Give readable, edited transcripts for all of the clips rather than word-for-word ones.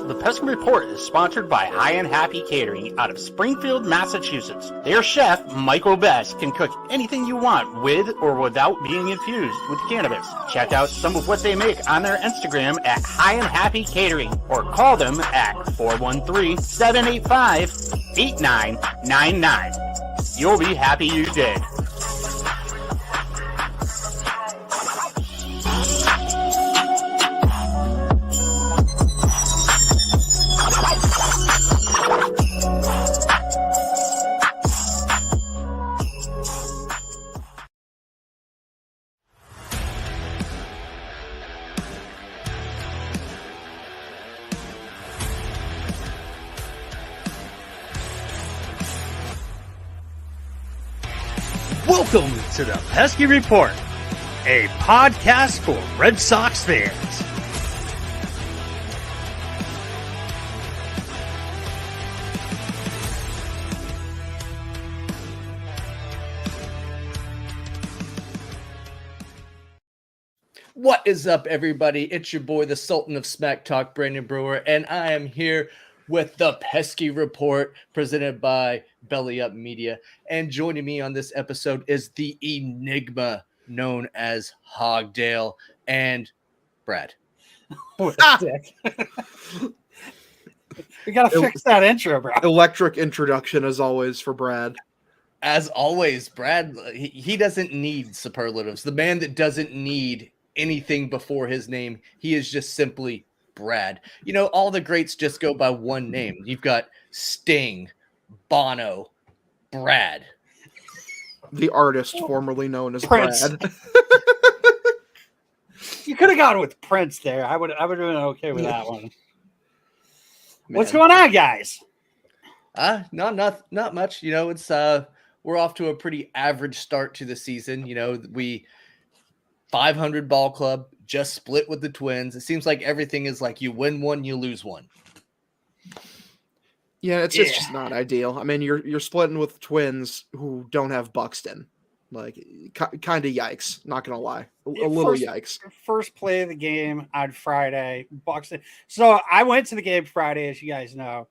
The Pesky Report is sponsored by High and Happy Catering out of Springfield, Massachusetts. Their chef, Michael Best, can cook anything you want with or without being infused with cannabis. Check out some of what they make on their Instagram at High and Happy Catering or call them at 413-785-8999. You'll be happy you did. Welcome to the Pesky Report, a podcast for Red Sox fans. What is up, everybody? It's your boy, the Sultan of Smack Talk, BRNDNBRWR, and I am here with the Pesky Report presented by Belly Up Media. And joining me on this episode is the enigma known as Hogdale and Brad. We gotta fix that intro, bro. Electric introduction as always for Brad. As always, Brad, he doesn't need superlatives. The man that doesn't need anything before his name, he is just simply Brad. You know, all the greats just go by one name. You've got Sting, Bono, Brad. The artist formerly known as Prince. Brad. You could have gone with Prince there. I would have been okay with that one. Man. What's going on, guys? Not much. You know, it's we're off to a pretty average start to the season. You know, we 500 ball club, just split with the Twins. It seems like everything is like you win one, you lose one. Yeah, it's just not ideal. I mean, you're splitting with Twins who don't have Buxton. Like, kind of yikes. Not gonna lie, a little yikes. First play of the game on Friday, Buxton. So I went to the game Friday, as you guys know,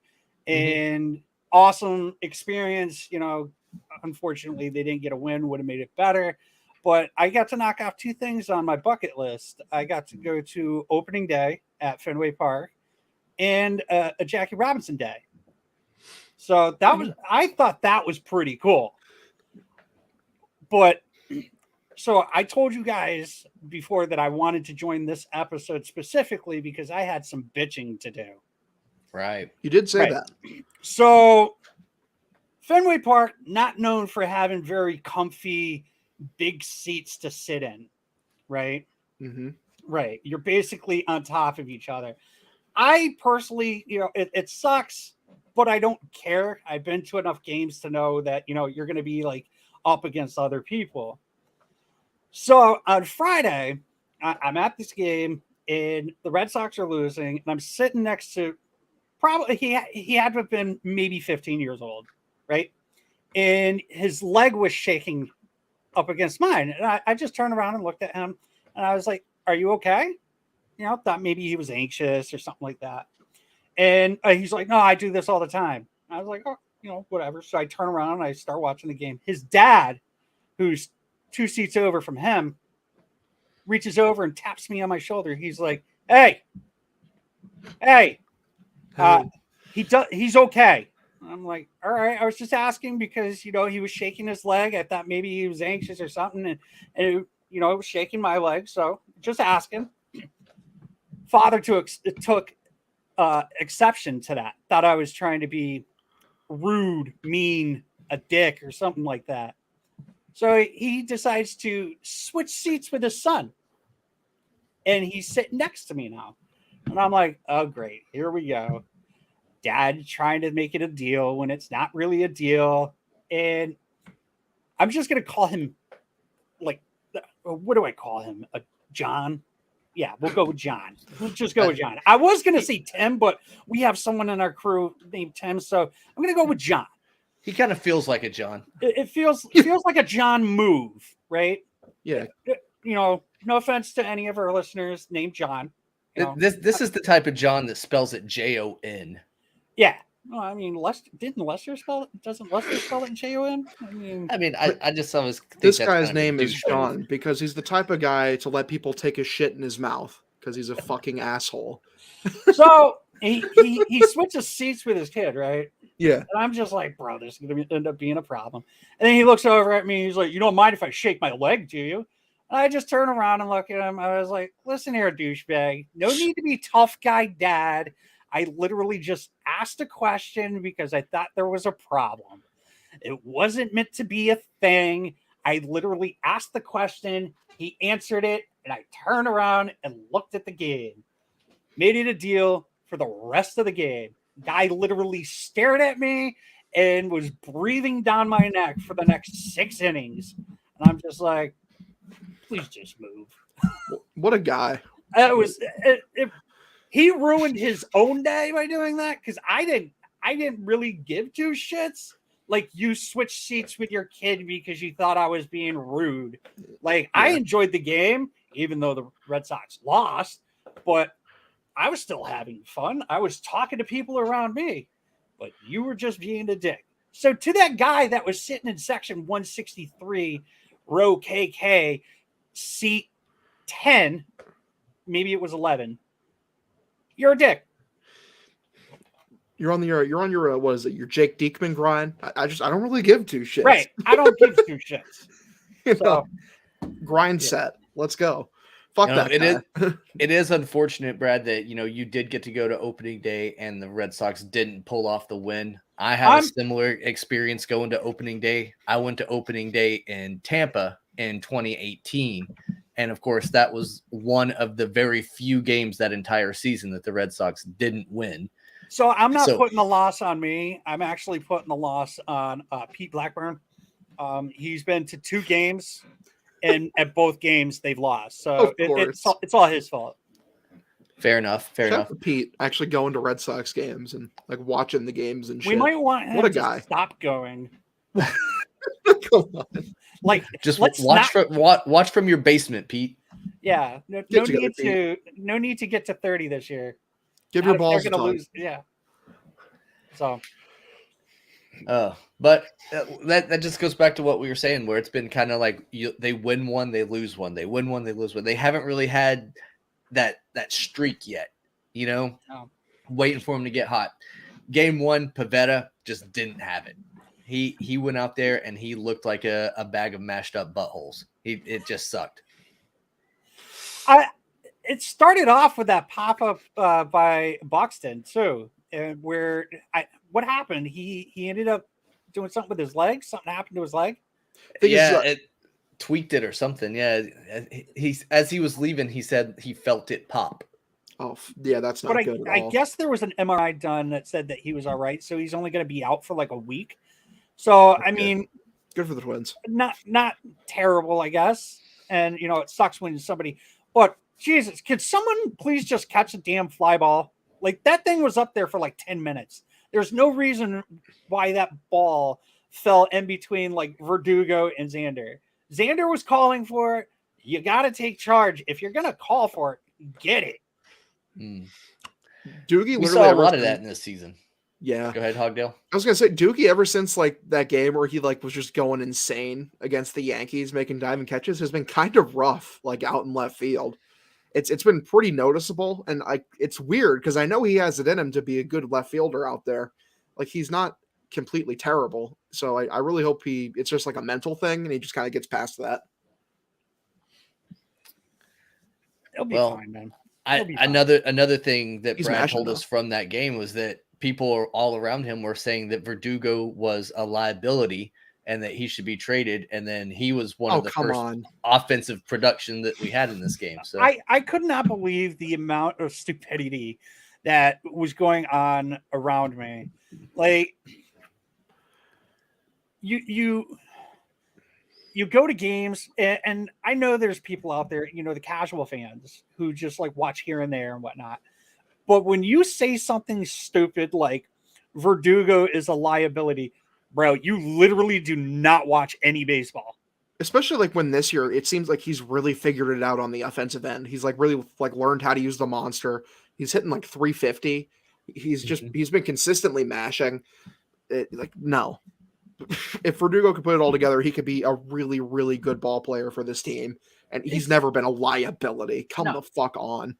and awesome experience. You know, unfortunately, they didn't get a win. Would have made it better. But I got to knock off two things on my bucket list. I got to go to opening day at Fenway Park and a Jackie Robinson day. So I thought that was pretty cool. But so I told you guys before that I wanted to join this episode specifically because I had some bitching to do. Right. You did say that. So Fenway Park, not known for having very comfy big seats to sit in, right? Mm-hmm. Right. You're basically on top of each other. I personally, you know, it sucks, but I don't care. I've been to enough games to know that, you know, you're going to be like up against other people. So on Friday, I'm at this game and the Red Sox are losing, and I'm sitting next to probably he had to have been maybe 15 years old, right? And his leg was shaking up against mine. And I just turned around and looked at him and I was like, are you okay? You know, thought maybe he was anxious or something like that. And he's like, no, I do this all the time. I was like, oh, you know, whatever. So I turn around and I start watching the game. His dad, who's 2 seats over from him, reaches over and taps me on my shoulder. He's like, hey, he's okay. I'm like, all right. I was just asking because, you know, he was shaking his leg. I thought maybe he was anxious or something. And it, you know, it was shaking my leg. So just asking. Father took exception to that. Thought I was trying to be rude, mean, a dick or something like that. So he decides to switch seats with his son. And he's sitting next to me now. And I'm like, oh, great. Here we go. Dad trying to make it a deal when it's not really a deal. And I'm just going to call him, like, what do I call him? A John? Yeah, we'll go with John. We'll just go with John. I was going to say Tim, but we have someone in our crew named Tim, so I'm going to go with John. He kind of feels like a John. It feels like a John move, right? Yeah. You know, no offense to any of our listeners named John. This is the type of John that spells it Jon. Yeah. No, I mean, didn't Lester spell it? Doesn't Lester spell it in Jon? I mean, I just always think This that's guy's kind of a name is douche. John because he's the type of guy to let people take his shit in his mouth because he's a fucking asshole. So he switches seats with his kid, right? Yeah. And I'm just like, bro, this is going to end up being a problem. And then he looks over at me. He's like, you don't mind if I shake my leg, do you? And I just turn around and look at him. I was like, listen here, douchebag. No need to be tough guy dad. I literally just asked a question because I thought there was a problem. It wasn't meant to be a thing. I literally asked the question. He answered it. And I turned around and looked at the game. Made it a deal for the rest of the game. Guy literally stared at me and was breathing down my neck for the next 6 innings. And I'm just like, please just move. What a guy. He ruined his own day by doing that because I didn't really give two shits. Like, you switched seats with your kid because you thought I was being rude. Like, I enjoyed the game, even though the Red Sox lost, but I was still having fun. I was talking to people around me, but you were just being a dick. So to that guy that was sitting in section 163, row KK, seat 10, maybe it was 11, you're a dick. You're on your what is it? Your Jake Diekman grind. I don't really give two shits. Right. I don't give two shits. So grind set. Let's go. Fuck that. It is unfortunate, Brad, that you did get to go to opening day and the Red Sox didn't pull off the win. I had a similar experience going to opening day. I went to opening day in Tampa in 2018. And of course, that was one of the very few games that entire season that the Red Sox didn't win. So I'm not putting the loss on me. I'm actually putting the loss on Pete Blackburn. He's been to 2 games, and at both games they've lost. So it's all his fault. Fair enough. Fair enough. Pete actually going to Red Sox games and like watching the games and shit. We might want him to stop going. Come on. Like, just watch from your basement, Pete. Yeah, no need to get to 30 this year. Give your balls a lose. Yeah. So. But that just goes back to what we were saying, where it's been kind of like they win one, they lose one, they win one, they lose one. They haven't really had that streak yet, waiting for him to get hot. Game 1, Pivetta just didn't have it. He went out there and he looked like a bag of mashed up buttholes. It just sucked. It started off with that pop-up by Buxton too, where what happened? He ended up doing something with his leg. Something happened to his leg. It tweaked it or something. Yeah, as he was leaving, he said he felt it pop. Oh yeah, that's not good at all. I guess there was an MRI done that said that he was all right, so he's only going to be out for like a week. So I mean, good for the Twins. Not terrible, I guess. And it sucks when somebody, but. Jesus, could someone please just catch a damn fly ball? Like, that thing was up there for like 10 minutes. There's no reason why that ball fell in between like Verdugo and Xander. Xander was calling for it. You got to take charge. If you're going to call for it, get it. Doogie, we saw a lot of that in this season. Yeah. Go ahead, Hogdale. I was going to say, Doogie, ever since like that game where he like was just going insane against the Yankees, making diving catches, has been kind of rough, like out in left field. It's been pretty noticeable, and it's weird because I know he has it in him to be a good left fielder out there. Like, he's not completely terrible, so I really hope it's just like a mental thing, and he just kind of gets past that. He'll be fine, man. Another thing that Brad told us from that game was that people all around him were saying that Verdugo was a liability and that he should be traded, and then he was one of the first offensive production that we had in this game. So I could not believe the amount of stupidity that was going on around me. Like, you go to games, and I know there's people out there, the casual fans who just like watch here and there and whatnot. But when you say something stupid like Verdugo is a liability, bro, you literally do not watch any baseball. especially like when this year it seems like he's really figured it out on the offensive end. He's like really like learned how to use the monster. He's hitting like 350. He's been consistently mashing. Like no, if Verdugo could put it all together, he could be a really really good ball player for this team. And he's never been a liability. Come the fuck on.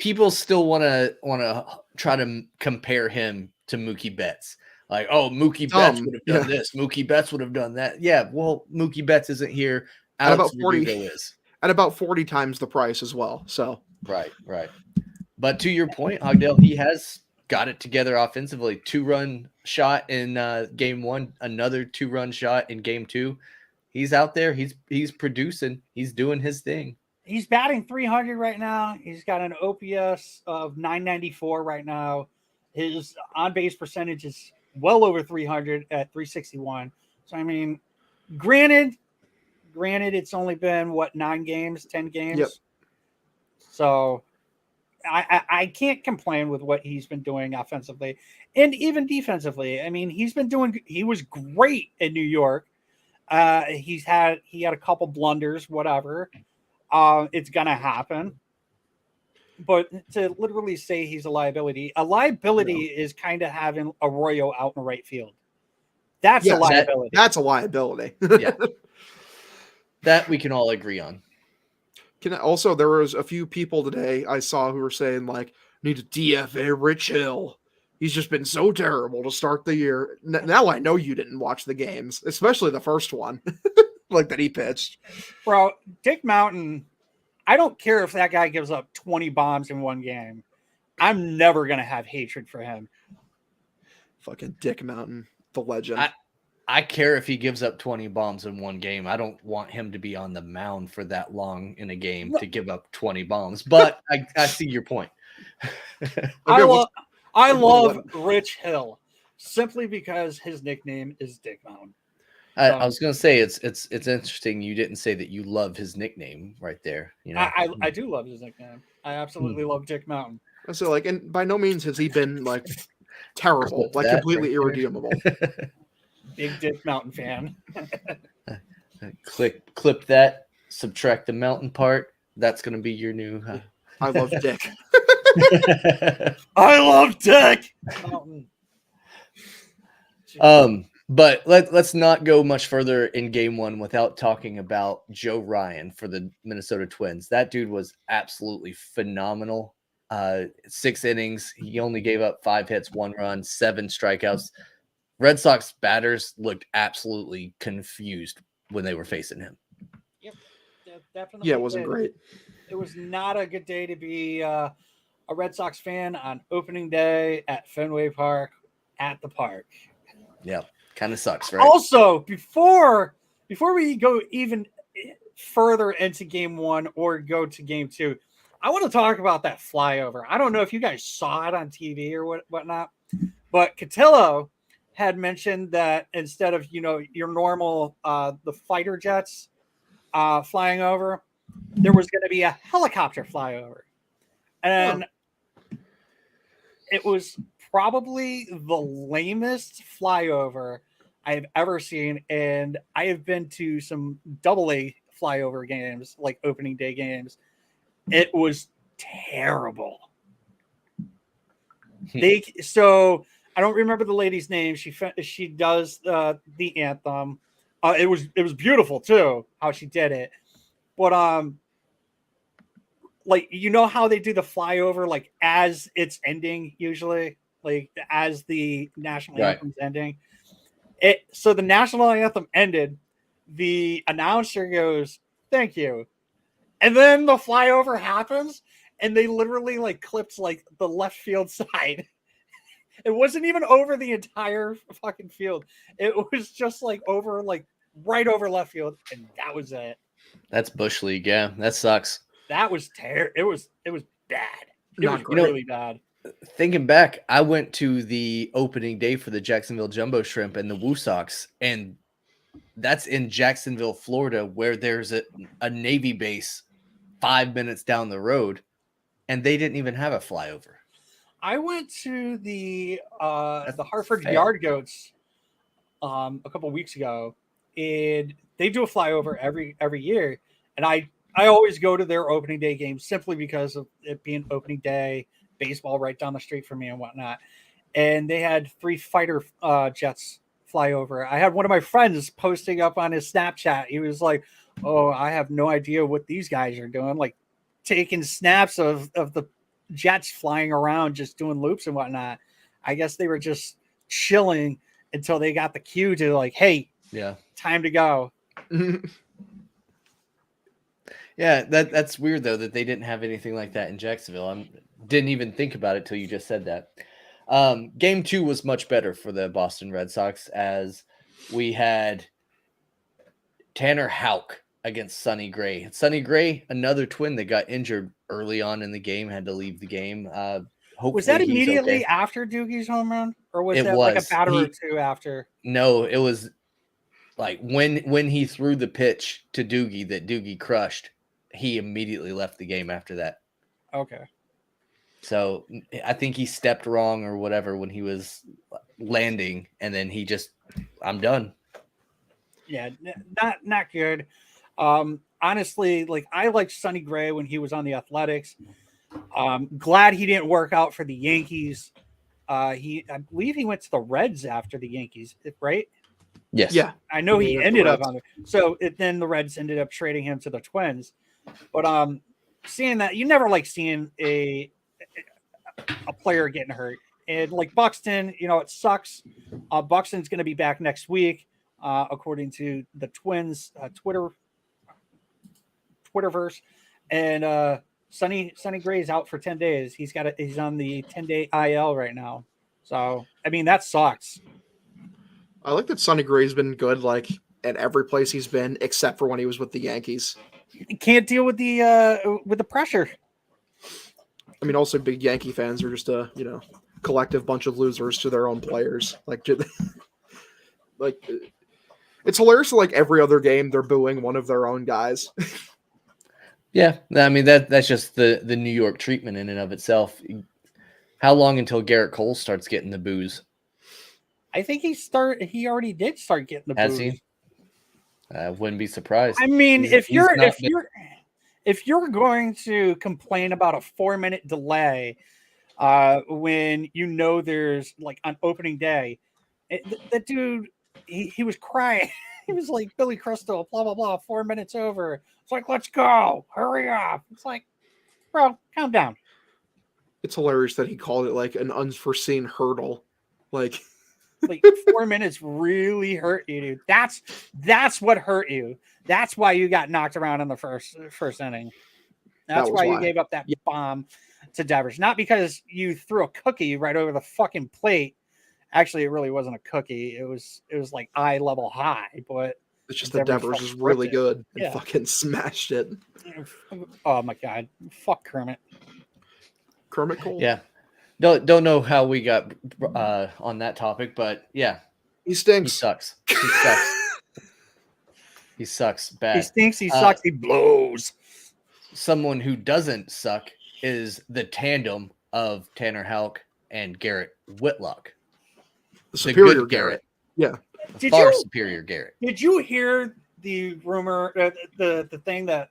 People still want to try to compare him to Mookie Betts. Like, oh, Mookie Betts would have done this. Mookie Betts would have done that. Yeah, well, Mookie Betts isn't here. Alex Verdugo is. At about 40 times the price as well. So right. But to your point, Hogdale, he has got it together offensively. 2-run shot in game 1, another 2-run shot in game 2. He's out there. He's producing. He's doing his thing. He's batting 300 right now. He's got an OPS of 994 right now. His on-base percentage is well over 300 at 361. So, I mean, granted, it's only been, 10 games? Yep. So, I can't complain with what he's been doing offensively and even defensively. I mean, he was great in New York. He had a couple blunders, whatever. It's gonna happen. But to literally say he's a liability is kind of having Arroyo out in right field. That's a liability. That's a liability. Yeah. That we can all agree on. Also, there was a few people today I saw who were saying, like, need to DFA Rich Hill. He's just been so terrible to start the year. Now I know you didn't watch the games, especially the first one, like that he pitched. Bro, Dick Mountain, I don't care if that guy gives up 20 bombs in one game. I'm never going to have hatred for him. Fucking Dick Mountain, the legend. I care if he gives up 20 bombs in one game. I don't want him to be on the mound for that long in a game to give up 20 bombs. But I see your point. I love Rich Hill simply because his nickname is Dick Mountain. I was going to say it's interesting you didn't say that you love his nickname right there. You know, I do love his nickname. I absolutely love Dick Mountain. So like, and by no means has he been like terrible, like completely irredeemable. Big Dick Mountain fan. Clip that. Subtract the mountain part. That's going to be your new. I love Dick. I love Dick Mountain. But let's not go much further in game 1 without talking about Joe Ryan for the Minnesota Twins. That dude was absolutely phenomenal. 6 innings. He only gave up 5 hits, 1 run, 7 strikeouts. Red Sox batters looked absolutely confused when they were facing him. Yep, definitely. Yeah, it wasn't great. It was not a good day to be a Red Sox fan on opening day at Fenway Park at the park. Yeah, kind of sucks, right? Also, before we go even further into game 1 or go to game 2, I want to talk about that flyover. I don't know if you guys saw it on TV or whatnot, but Cotillo had mentioned that instead of your normal the fighter jets flying over, there was going to be a helicopter flyover, and it was probably the lamest flyover I have ever seen. And I have been to some AA flyover games, like opening day games. It was terrible. So I don't remember the lady's name. She does the anthem. It was beautiful too how she did it. But like how they do the flyover like as it's ending usually, like as the national anthem's ending. So the national anthem ended. The announcer goes, "Thank you," and then the flyover happens, and they literally like clipped like the left field side. It wasn't even over the entire fucking field. It was just like over, like right over left field, and that was it. That's Bush League, yeah. That sucks. That was terrible. It was bad. It was really bad. Thinking back, I went to the opening day for the Jacksonville Jumbo Shrimp and the Woo Sox, and that's in Jacksonville, Florida, where there's a Navy base 5 minutes down the road, and they didn't even have a flyover. I went to the Hartford Yard Goats a couple weeks ago, and they do a flyover every year, and I always go to their opening day games simply because of it being opening day, baseball right down the street from me and whatnot. And they had 3 fighter jets fly over. I had one of my friends posting up on his Snapchat. He was like, "Oh, I have no idea what these guys are doing," like taking snaps of the jets flying around, just doing loops and whatnot. I guess they were just chilling until they got the cue to like, "Hey, Yeah. time to go." Yeah, that's weird though that they didn't have anything like that in Jacksonville. I didn't even think about it till you just said that. Game 2 was much better for the Boston Red Sox as we had Tanner Houck against Sonny Gray. Sonny Gray, another twin that got injured early on in the game, had to leave the game. Was that Hopefully he's immediately okay. after Doogie's home run, or was It that like a was. batter or two after? No, it was like when he threw the pitch to Doogie that Doogie crushed, he immediately left the game after that. Okay. So I think he stepped wrong or whatever when he was landing, and then he just, I'm done. Yeah, not good. Honestly, like I liked Sonny Gray when he was on the Athletics. Glad he didn't work out for the Yankees. I believe he went to the Reds after the Yankees, right? Yes. Yeah. I know he Yeah, ended up Reds. on there. So then the Reds ended up trading him to the Twins. But seeing that, you never like seeing a player getting hurt. And like Buxton, it sucks. Buxton's going to be back next week, according to the Twins Twitterverse. And Sonny Gray is out for 10 days. He's on the 10-day IL right now. So I mean that sucks. I like that Sonny Gray's been good, like at every place he's been, except for when he was with the Yankees. He can't deal with the pressure. I mean, also big Yankee fans are just a collective bunch of losers to their own players. Like it's hilarious. Like every other game, they're booing one of their own guys. Yeah, I mean that's just the New York treatment in and of itself. How long until Garrett Cole starts getting the boos? I think he already did start getting the Has boos. he? I wouldn't be surprised. I mean, if he's not you're going to complain about a 4-minute delay when there's like on opening day, that dude he was crying. He was like, Billy Crystal, blah blah blah, 4 minutes over. It's like, let's go, hurry up. It's like, bro, calm down. It's hilarious that he called it like an unforeseen hurdle. Like 4 minutes really hurt you, dude. That's what hurt you. That's why you got knocked around in the first inning. That's why you gave up that bomb to Devers. Not because you threw a cookie right over the fucking plate. Actually, it really wasn't a cookie. It was like eye level high, but it's just that Devers is really good and Yeah. fucking smashed it. Oh my god. Fuck Kermit. Kermit Cole. Yeah. Don't know how we got on that topic, but yeah, He he stinks. sucks. He sucks. He sucks bad. He stinks, he sucks, he blows. Someone who doesn't suck is the tandem of Tanner Houck and Garrett Whitlock. The superior good Garrett. Yeah. The far superior Garrett. Did you hear the rumor, the thing that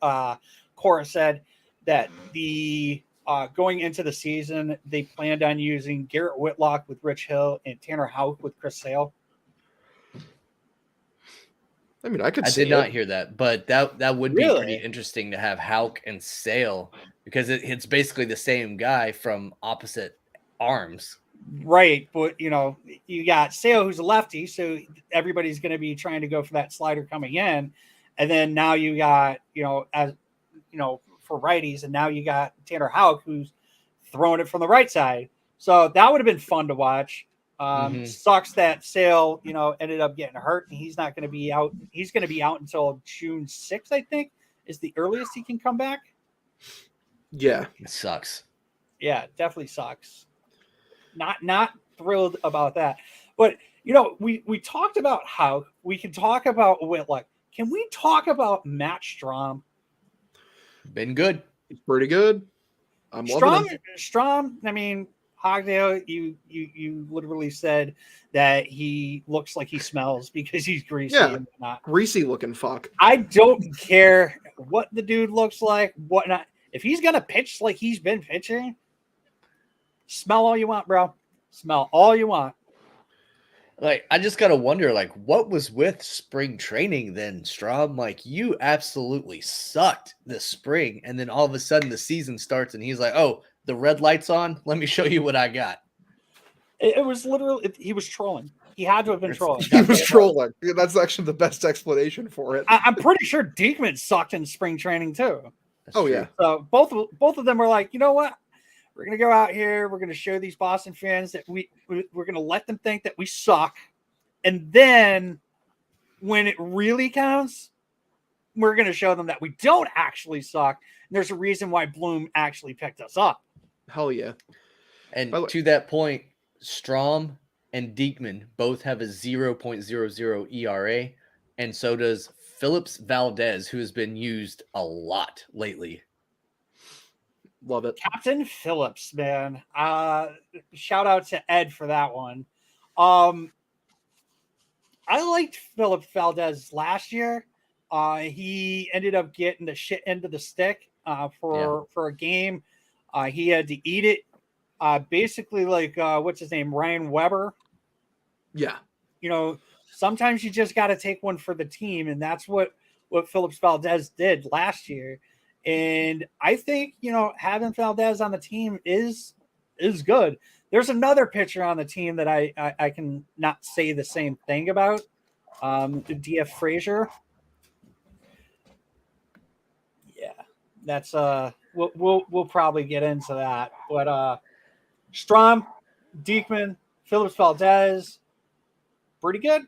Cora said that the going into the season they planned on using Garrett Whitlock with Rich Hill and Tanner Houck with Chris Sale? I mean, I did not hear that, but that would be Really? pretty interesting to have Houck and Sale because it's basically the same guy from opposite arms. Right, but you got Sale who's a lefty, so everybody's going to be trying to go for that slider coming in, and then now you got for righties, and now you got Tanner Houck who's throwing it from the right side. So that would have been fun to watch. Sucks that Sale ended up getting hurt, and he's not going to be out. He's going to be out until June 6th, I think, is the earliest he can come back. Yeah, It sucks. Yeah, definitely sucks. Not thrilled about that. But we talked about how we can talk about Whitlock. Can we talk about Matt Strom? Been good. he's pretty good. I'm loving him. Strom, I mean, Hogdale, you literally said that he looks like he smells because he's greasy Yeah. and whatnot. Greasy looking fuck. I don't care what the dude looks like, whatnot. If he's gonna pitch like he's been pitching, smell all you want, bro. Smell all you want. Like, I just gotta wonder, like, what was with spring training then, Strom? Like, you absolutely sucked this spring, and then all of a sudden the season starts, and he's like, "Oh, the red light's on. Let me show you what I got." It was literally he was trolling. He had to have been trolling. He was trolling. That's actually the best explanation for it. I'm pretty sure Diekman sucked in spring training too. That's Oh true. yeah. So both of them were like, you know what? We're gonna go out here. We're gonna show these Boston fans that we're gonna let them think that we suck, and then when it really counts, we're gonna show them that we don't actually suck. And there's a reason why Bloom actually picked us up. Hell yeah. And By the way- to that point, Strom and Diekman both have a 0.00 ERA, and so does Phillips Valdez, who has been used a lot lately. Love it. Captain Phillips, man. Shout out to Ed for that one. I liked Phillips Valdez last year. He ended up getting the shit end of the stick for a game. He had to eat it. Basically, like what's his name, Ryan Weber. Yeah. You know, sometimes you just got to take one for the team, and that's what Phillips Valdez did last year. And I think, you know, having Valdez on the team is good. There's another pitcher on the team that I can not say the same thing about. DF Frazier. Yeah, that's we'll probably get into that. But Strom, Diekman, Phillips Valdez, pretty good.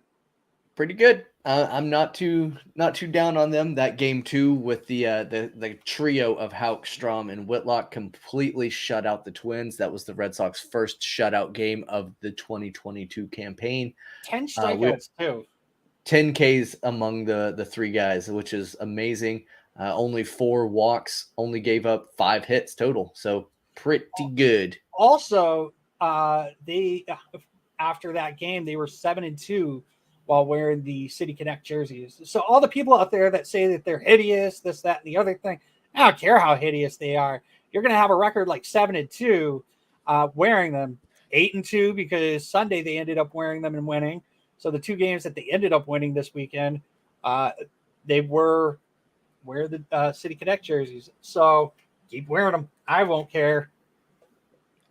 Pretty good. I'm not too down on them. That game 2 with the trio of Houck, Strom, and Whitlock completely shut out the Twins. That was the Red Sox first shutout game of the 2022 campaign. 10 strikeouts too. 10 Ks among the three guys, which is amazing. Only 4 walks. Only gave up 5 hits total. So pretty good. Also, they after that game they were 7-2. While wearing the City Connect jerseys. So all the people out there that say that they're hideous, this, that, and the other thing, I don't care how hideous they are. You're going to have a record like 7-2 wearing them. 8-2 because Sunday they ended up wearing them and winning. So the 2 games that they ended up winning this weekend, they wear the City Connect jerseys. So keep wearing them. I won't care.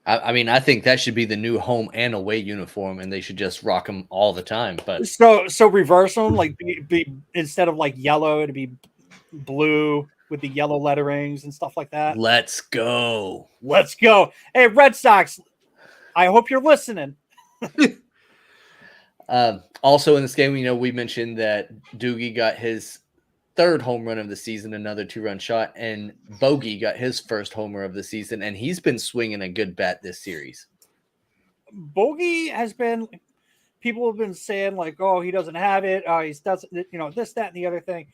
I mean, I think that should be the new home and away uniform, and they should just rock them all the time. But so reverse them, like be instead of like yellow to be blue with the yellow letterings and stuff like that. let's go. Let's go. Hey, Red Sox, I hope you're listening. Also in this game, you know, we mentioned that Doogie got his 3rd home run of the season, another 2-run shot, and Bogey got his first homer of the season, and he's been swinging a good bat this series. Bogey has been, people have been saying like, oh, he doesn't have it. He doesn't, you know, this, that, and the other thing.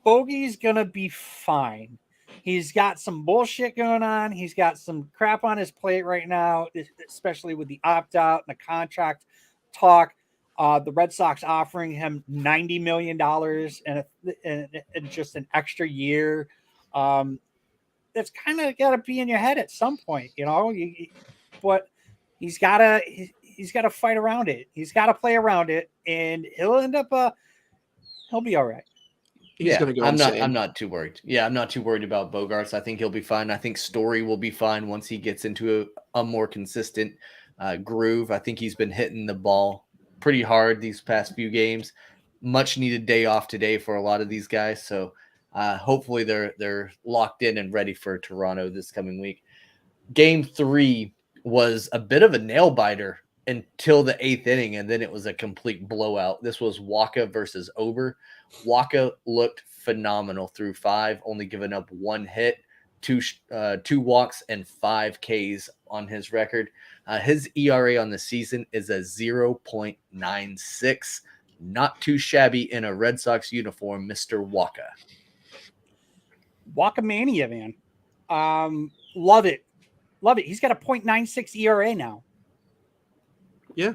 Bogey's gonna be fine. He's got some bullshit going on. He's got some crap on his plate right now, especially with the opt-out and the contract talk. The Red Sox offering him $90 million and just an extra year. That's kind of got to be in your head at some point, you know. But he's got to fight around it. He's got to play around it, and he'll end up. He'll be all right. He's going to go insane. I'm not too worried. Yeah, I'm not too worried about Bogarts. I think he'll be fine. I think Story will be fine once he gets into a more consistent groove. I think he's been hitting the ball pretty hard these past few games. Much needed day off today for a lot of these guys. So hopefully they're locked in and ready for Toronto this coming week. Game 3 was a bit of a nail biter until the 8th inning, and then it was a complete blowout. This was Waka versus Ober. Waka looked phenomenal through 5, only giving up 1 hit, 2 walks, and 5 Ks on his record. His ERA on the season is a 0.96. Not too shabby in a Red Sox uniform, Mr. Waka. Waka mania, man. Love it. Love it. He's got a .96 ERA now. Yeah,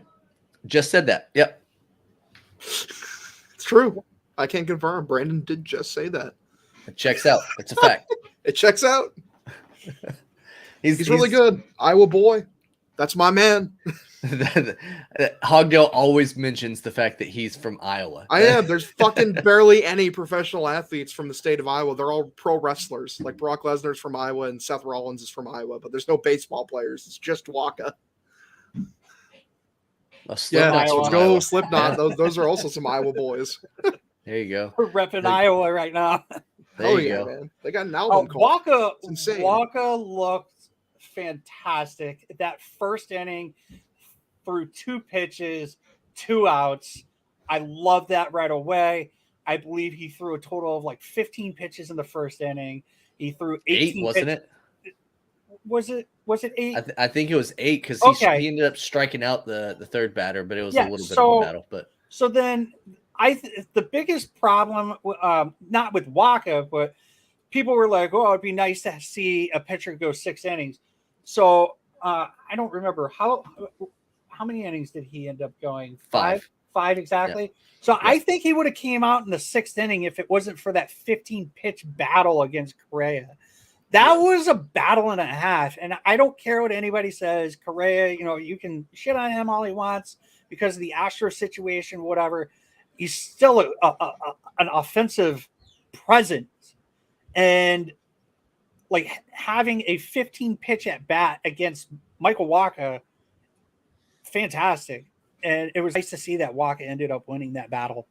Just said that. Yep. it's true. I can confirm. Brandon did just say that. It checks out. It's a fact. It checks out. He's Really good. Iowa boy. That's my man. Hogdale always mentions the fact that he's from Iowa. I am. There's fucking barely any professional athletes from the state of Iowa. They're all pro wrestlers. Like Brock Lesnar's from Iowa and Seth Rollins is from Iowa, but there's no baseball players. It's just Waka. Slipknot's from go Iowa. Slipknot. Those are also some Iowa boys. There you go. We're repping Iowa right now. There you go. Man. They got an album called. It's insane. Waka looked fantastic. That first inning threw 2 pitches, 2 outs. I love that right away. I believe he threw a total of like 15 pitches in the first inning. He threw 18 wasn't it? Was it 8? I think it was 8 because he ended up striking out the third batter, but it was a little bit of a battle. But so then the biggest problem, not with Waka, but people were like, "Oh, it'd be nice to see a pitcher go 6 innings." So I don't remember how many innings did he end up going? 5 exactly. Yeah. So yeah. I think he would have came out in the 6th inning if it wasn't for that 15 pitch battle against Correa. That was a battle and a half. And I don't care what anybody says. Correa, you can shit on him all he wants because of the Astro situation, whatever. He's still an offensive presence. And like having a 15 pitch at bat against Michael Waka, fantastic. And it was nice to see that Waka ended up winning that battle.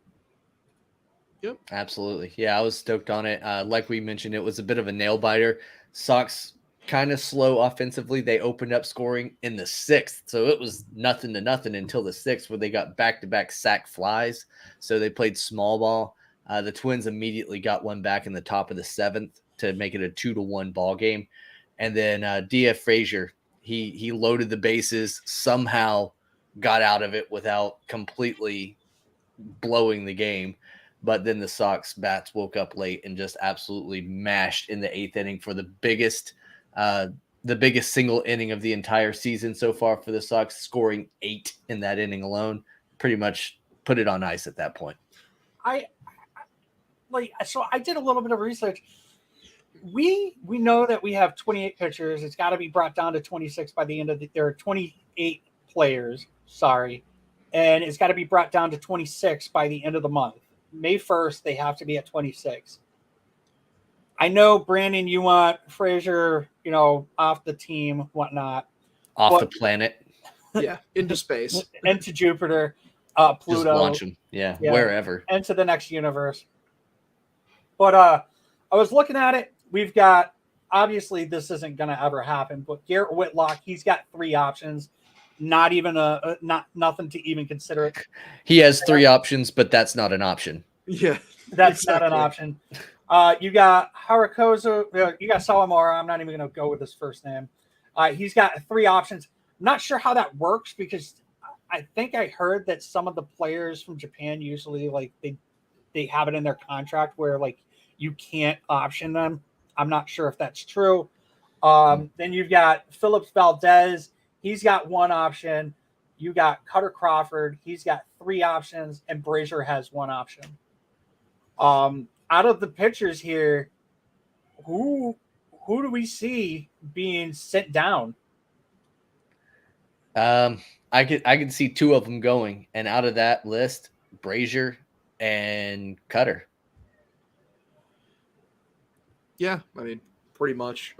Yep, absolutely. Yeah, I was stoked on it. Like we mentioned, it was a bit of a nail biter. Sox kind of slow offensively. They opened up scoring in the 6th, so it was 0-0 until the 6th, where they got back-to-back sack flies. So they played small ball. The Twins immediately got one back in the top of the 7th to make it a 2-1 ball game. And then D.F. Frazier, he loaded the bases, somehow got out of it without completely blowing the game. But then the Sox bats woke up late and just absolutely mashed in the 8th inning for the biggest single inning of the entire season so far for the Sox, scoring 8 in that inning alone. Pretty much put it on ice at that point. So I did a little bit of research. We know that we have 28 pitchers. It's got to be brought down to 26 by the end of there are 28 players. Sorry. And it's got to be brought down to 26 by the end of the month. May 1st, they have to be at 26. I know, Brandon, you want Frazier, off the team, whatnot. Off the planet. Yeah, into space. Into Jupiter, Pluto. Just launch him. Yeah, wherever. Into the next universe. But I was looking at it. We've got, obviously, this isn't going to ever happen, but Garrett Whitlock, he's got 3 options. Not even nothing to even consider it. He has 3 options, but that's not an option. Yeah, that's not an option. You got Harakozo. You got Sawamura. I'm not even going to go with his first name. He's got 3 options. I'm not sure how that works because I think I heard that some of the players from Japan usually they have it in their contract where you can't option them. I'm not sure if that's true. Then you've got Phillips Valdez. He's got 1 option. You got Cutter Crawford. He's got 3 options, and Brazier has 1 option. Out of the pitchers here, who do we see being sent down? I could see 2 of them going, and out of that list, Brazier and Cutter. Yeah, pretty much.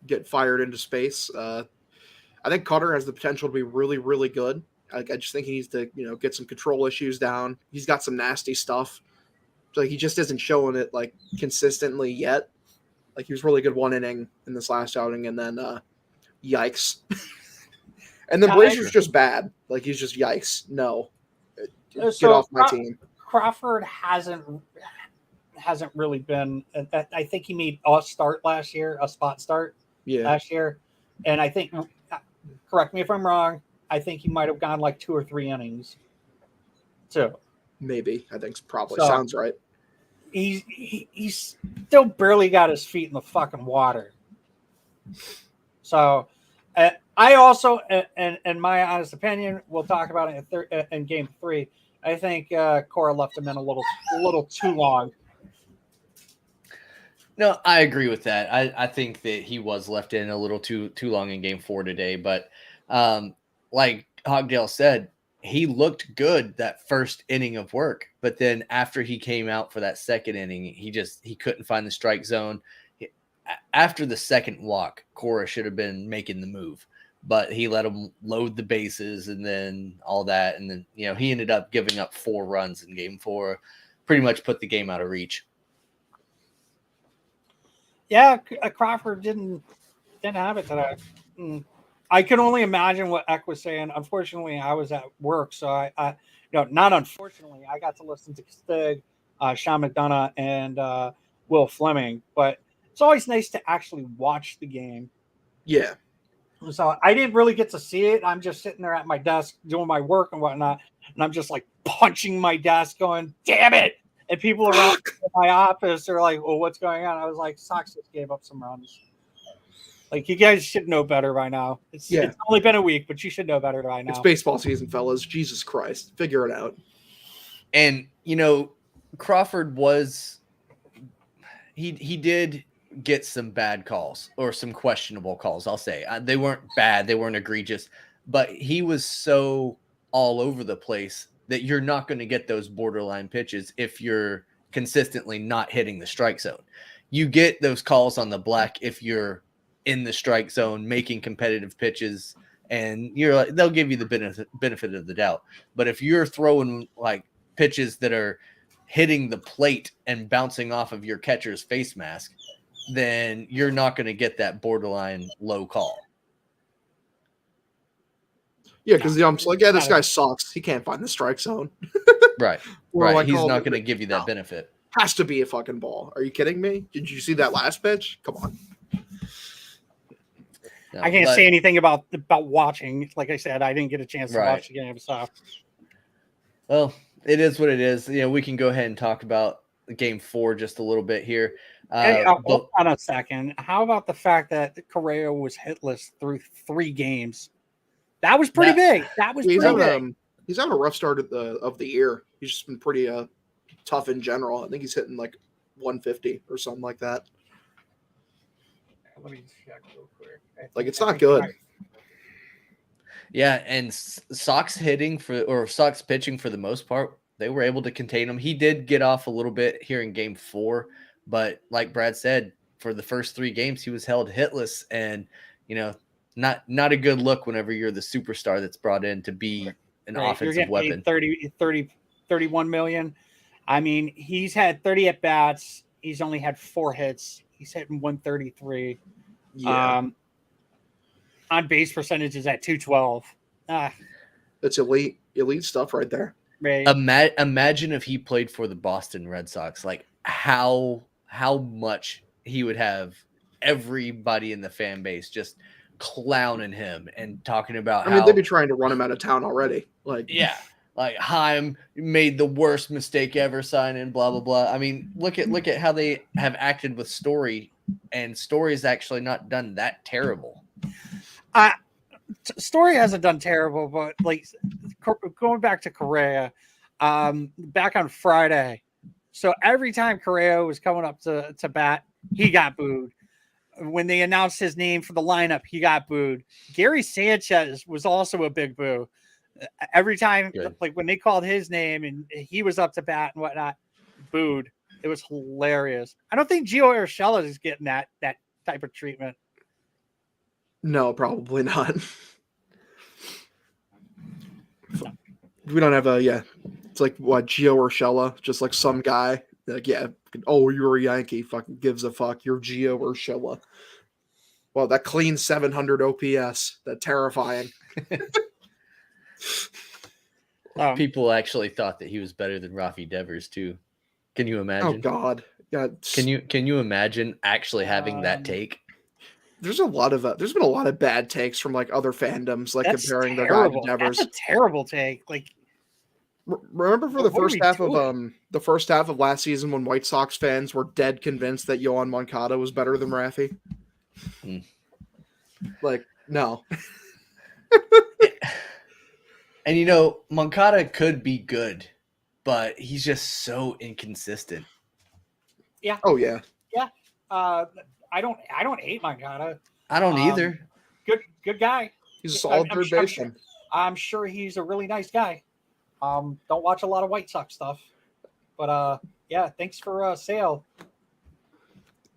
Get fired into space. I think Cutter has the potential to be really, really good. I just think he needs to, get some control issues down. He's got some nasty stuff. So he just isn't showing it consistently yet. He was really good 1 inning in this last outing, and then yikes. And then Brazier's just bad. He's just yikes. No, get off my team. Crawford hasn't really been. I think he made a spot start last year, and I think. Correct me if I'm wrong. I think he might have gone 2 or 3 innings, too. Maybe. I think probably sounds right. He's still barely got his feet in the fucking water. So I also, in my honest opinion, we'll talk about it in game 3. I think Cora left him in a little too long. No, I agree with that. I think that he was left in a little too long in game 4 today. But like Hogdale said, he looked good that first inning of work. But then after he came out for that second inning, he couldn't find the strike zone. After the second walk, Cora should have been making the move. But he let him load the bases and then all that. And then, he ended up giving up 4 runs in game 4, pretty much put the game out of reach. Yeah, Crawford didn't have it today. I can only imagine what Eck was saying. Unfortunately, I was at work, so I not unfortunately, I got to listen to Stig, Sean McDonough, and Will Fleming. But it's always nice to actually watch the game. Yeah. So I didn't really get to see it. I'm just sitting there at my desk doing my work and whatnot, and I'm just like punching my desk, going, "Damn it!" And people around my office are like, "Well, what's going on?" I was like, "Sox just gave up some runs." Like, you guys should know better by now. It's only been a week, but you should know better by now. It's baseball season, fellas. Jesus Christ. Figure it out. And, Crawford he did get some bad calls or some questionable calls, I'll say. They weren't bad. They weren't egregious. But he was so all over the place that you're not going to get those borderline pitches if you're consistently not hitting the strike zone. You get those calls on the black if you're in the strike zone making competitive pitches, and they'll give you the benefit of the doubt. But if you're throwing like pitches that are hitting the plate and bouncing off of your catcher's face mask, then you're not going to get that borderline low call. Yeah, because the ump's like, this guy sucks. He can't find the strike zone. Right. Right. Like, he's not going to give you that benefit. Has to be a fucking ball. Are you kidding me? Did you see that last pitch? Come on. No, I can't say anything about watching. Like I said, I didn't get a chance to watch the game. So, well, it is what it is. We can go ahead and talk about game 4 just a little bit here. Hold on a second. How about the fact that Correa was hitless through 3 games? That was pretty big. That was pretty big. He's having a rough start of the year. He's just been pretty tough in general. I think he's hitting like 150 or something like that. Let me check real quick. Like, it's not good. Yeah, and Sox pitching for the most part, they were able to contain him. He did get off a little bit here in game 4, but like Brad said, for the first 3 games, he was held hitless, and not a good look whenever you're the superstar that's brought in to be an offensive weapon. 31 million. I mean, he's had 30 at bats. He's only had 4 hits. He's hitting 133. Yeah. On base percentage is at 212. That's elite stuff right there. Right. Imagine if he played for the Boston Red Sox, like how much he would have everybody in the fan base just clowning him and talking about how they'd be trying to run him out of town already. Like Heim made the worst mistake ever signing, blah blah blah. I mean, look at how they have acted with Story, and Story's actually not done that terrible. Story hasn't done terrible, but like going back to Correa, back on Friday. So every time Correa was coming up to bat, he got booed. When they announced his name for the lineup, he got booed. Gary Sanchez was also a big boo. Every time, like when they called his name and he was up to bat and whatnot, booed. It was hilarious. I don't think Gio Urshela is getting that type of treatment. No, probably not. We don't have it's like what, Gio Urshela, just like some guy. Like, you're a Yankee, fucking gives a fuck. You're Gio Urshela. Well, that clean 700 OPS, that terrifying. People actually thought that he was better than Rafi Devers too. Can you imagine? Oh God. Yeah. Can you imagine actually having that take? There's been a lot of bad takes from like other fandoms, like comparing the guy to Devers. That's a terrible take. Like, remember for the first half of last season when White Sox fans were dead convinced that Yohan Moncada was better than Rafi? Like, no. And you know, Moncada could be good, but he's just so inconsistent. Yeah. Oh yeah. Yeah. I don't hate Moncada. I don't either. Good guy. He's a solid third baseman. I'm sure he's a really nice guy. Don't watch a lot of White Sox stuff, but yeah, thanks for Sale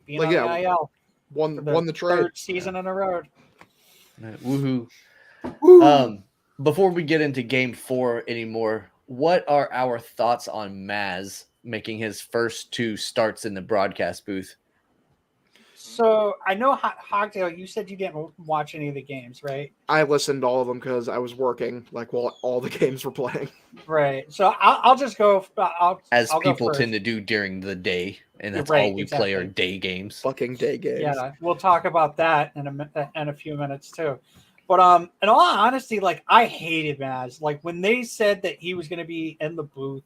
being Like, on yeah, the IL. Won the trade. Third season in a row. Woohoo. Woo. Before we get into game 4 anymore, what are our thoughts on Maz making his first 2 starts in the broadcast booth? So I know Hogdale, you said you didn't watch any of the games, right? I listened to all of them because I was working, like, while all the games were playing. Right. So I'll just go. As I'll people go tend to do during the day, and that's Right, all we play are exactly. day games. Fucking day games. Yeah, we'll talk about that in a few minutes too. But in all honesty, like I hated Maz. Like when they said that he was going to be in the booth,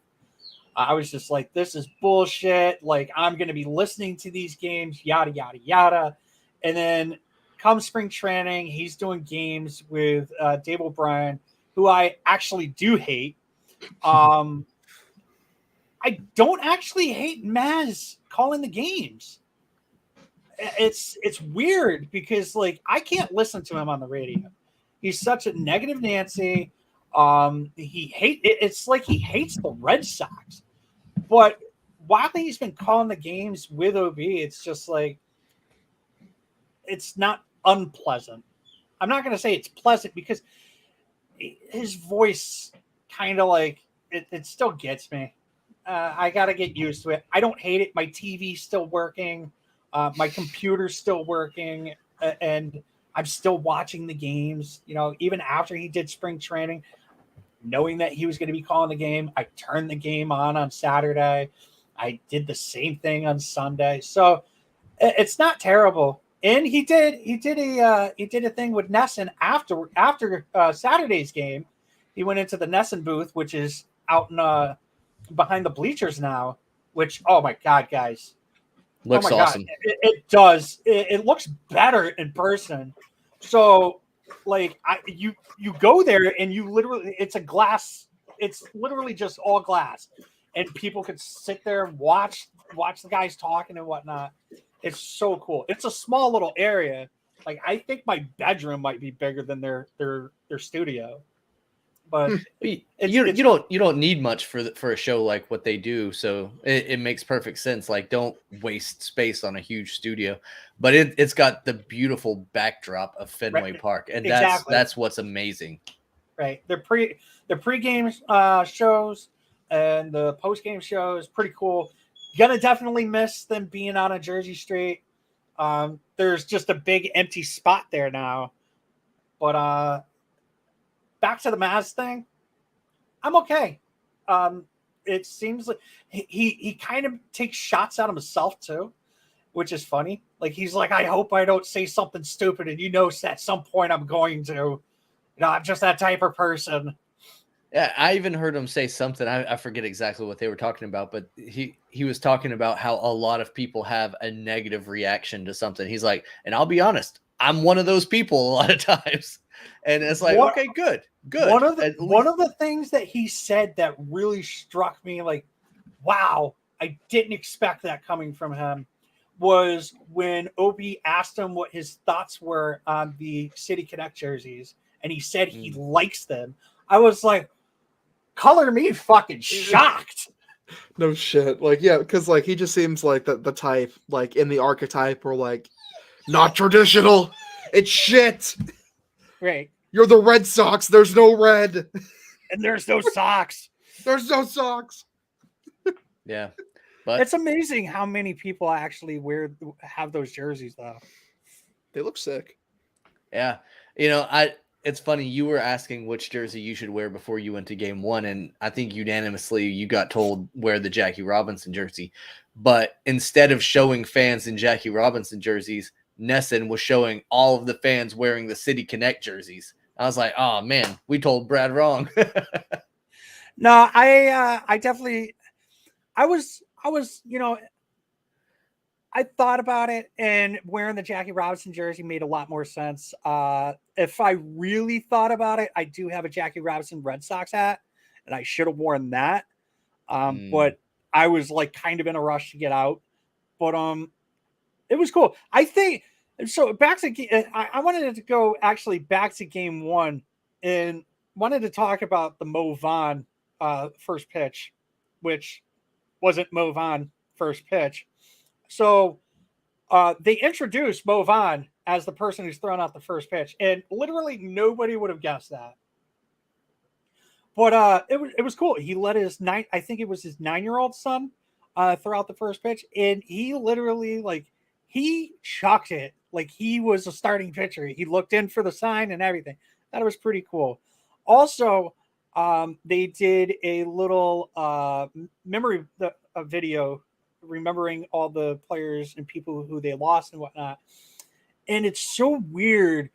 I was just like, "This is bullshit." Like I'm going to be listening to these games, yada yada yada. And then come spring training, he's doing games with Dave O'Brien, who I actually do hate. I don't actually hate Maz calling the games. It's weird because like I can't listen to him on the radio. He's such a negative Nancy. It's like he hates the Red Sox. But while he's been calling the games with OB, it's just like it's not unpleasant. I'm not going to say it's pleasant because his voice kind of like it still gets me. I got to get used to it. I don't hate it. My TV's still working. My computer's still working. And I'm still watching the games. You know, even after he did spring training, knowing that he was going to be calling the game, I turned the game on Saturday. I did the same thing on Sunday. So it's not terrible. And he did a thing with Nesson after Saturday's game. He went into the Nesson booth, which is out in behind the bleachers now, which, oh my God, guys. Looks awesome. God. It does. It looks better in person. So like you go there and you literally, it's a glass. It's literally just all glass and people could sit there and watch the guys talking and whatnot. It's so cool. It's a small little area. Like I think my bedroom might be bigger than their studio. But you don't need much for a show like what they do, so it makes perfect sense. Like, don't waste space on a huge studio, but it's got the beautiful backdrop of Fenway Park, and exactly. that's what's amazing. Right, the pregame shows and the postgame shows pretty cool. Gonna definitely miss them being on a Jersey Street. There's just a big empty spot there now, but back to the Maz thing, I'm okay. It seems like he kind of takes shots at himself too, which is funny. Like he's like, I hope I don't say something stupid, and at some point I'm going to. You know, I'm just that type of person. Yeah, I even heard him say something. I forget exactly what they were talking about, but he was talking about how a lot of people have a negative reaction to something. He's like, and I'll be honest, I'm one of those people a lot of times. And it's like, okay, good. One of the things that he said that really struck me, like, wow, I didn't expect that coming from him, was when Obi asked him what his thoughts were on the City Connect jerseys, and he said he likes them. I was like, color me fucking shocked. No shit. Like, yeah, because like he just seems like the type, like in the archetype, or like not traditional. It's shit. Right. You're the Red Sox. There's no red. And there's no socks. There's no socks. Yeah. But it's amazing how many people actually have those jerseys though. They look sick. Yeah. You know, it's funny, you were asking which jersey you should wear before you went to game 1, and I think unanimously you got told wear the Jackie Robinson jersey. But instead of showing fans in Jackie Robinson jerseys, Nesson was showing all of the fans wearing the City Connect jerseys. I was like, oh man, we told Brad wrong. No, I definitely, I was, you know, I thought about it, and wearing the Jackie Robinson jersey made a lot more sense. If I really thought about it, I do have a Jackie Robinson Red Sox hat, and I should have worn that. But I was like kind of in a rush to get out. But it was cool. I think so. Back to I wanted to go actually back to game one, and wanted to talk about the Mo Vaughn first pitch, which wasn't Mo Vaughn first pitch. So they introduced Mo Vaughn as the person who's thrown out the first pitch, and literally nobody would have guessed that. But it was cool. He let his 9-year-old son throw out the first pitch, and he literally he chucked it like he was a starting pitcher. He looked in for the sign and everything. That was pretty cool. Also, they did a little memory video remembering all the players and people who they lost and whatnot. And it's so weird.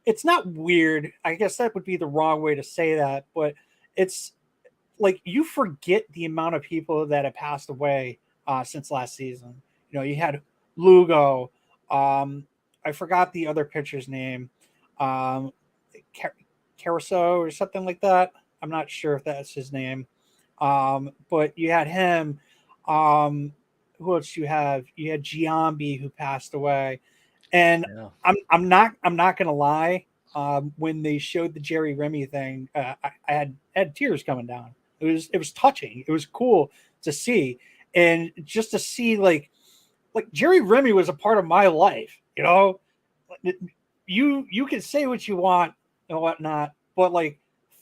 It's not weird. I guess that would be the wrong way to say that, but it's like you forget the amount of people that have passed away since last season. You had Lugo. I forgot the other pitcher's name. Caruso or something like that. I'm not sure if that's his name. But you had him. Who else you have? You had Giambi who passed away. And yeah. I'm not gonna lie. When they showed the Jerry Remy thing, I had tears coming down. It was touching. It was cool to see, and just to see like Jerry Remy was a part of my life. You can say what you want and whatnot, but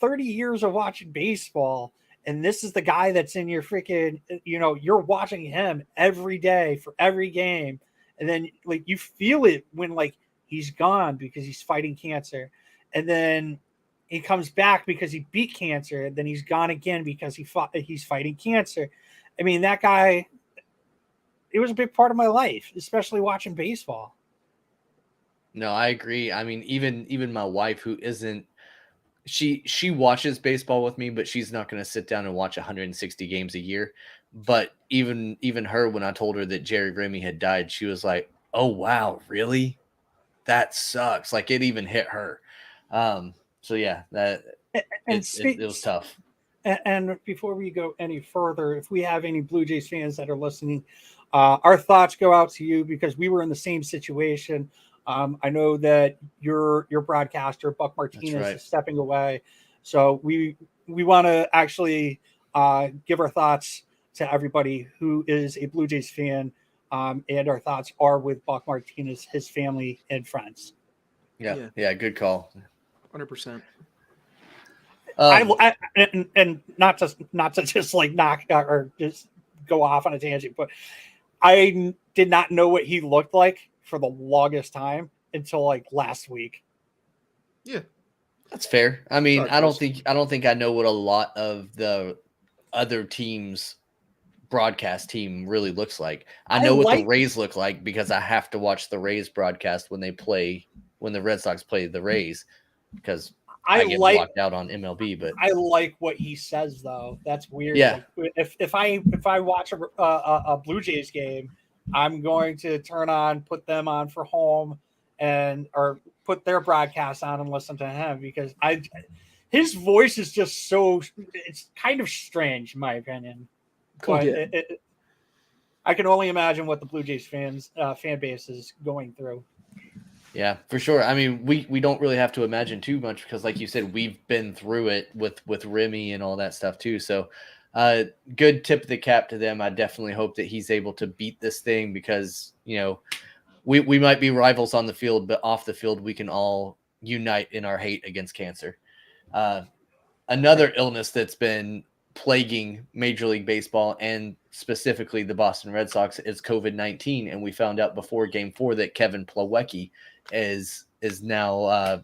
30 years of watching baseball, and this is the guy that's in your freaking, you're watching him every day for every game. And then you feel it when he's gone because he's fighting cancer. And then he comes back because he beat cancer. And then he's gone again because he's fighting cancer. I mean, that guy, it was a big part of my life, especially watching baseball. No, I agree. I mean, even my wife, who isn't, she watches baseball with me, but she's not going to sit down and watch 160 games a year. But even her, when I told her that Jerry Remy had died, she was like, "Oh wow, really? That sucks." Like it even hit her. So yeah, it was tough. And before we go any further, if we have any Blue Jays fans that are listening, our thoughts go out to you because we were in the same situation. I know that your broadcaster, Buck Martinez, is stepping away. So we want to actually give our thoughts to everybody who is a Blue Jays fan. And our thoughts are with Buck Martinez, his family, and friends. Yeah, good call. 100%. And not to just knock or just go off on a tangent, but I did not know what he looked like for the longest time until last week. Yeah, that's fair. I mean, I don't think I know what a lot of the other teams' broadcast team really looks like. I know what the Rays look like because I have to watch the Rays broadcast when the Red Sox play the Rays because I get blocked out on MLB. But I like what he says though. That's weird. Yeah. If I watch a Blue Jays game, I'm going to put them on for home or put their broadcast on and listen to him because his voice is just it's kind of strange in my opinion. Cool. But I can only imagine what the Blue Jays fan base is going through. Yeah, for sure. I mean, we don't really have to imagine too much because, like you said, we've been through it with Remy and all that stuff too. So, good tip of the cap to them. I definitely hope that he's able to beat this thing because we might be rivals on the field, but off the field we can all unite in our hate against cancer. Another illness that's been plaguing Major League Baseball and specifically the Boston Red Sox is COVID-19, and we found out before Game 4 that Kevin Plawecki is now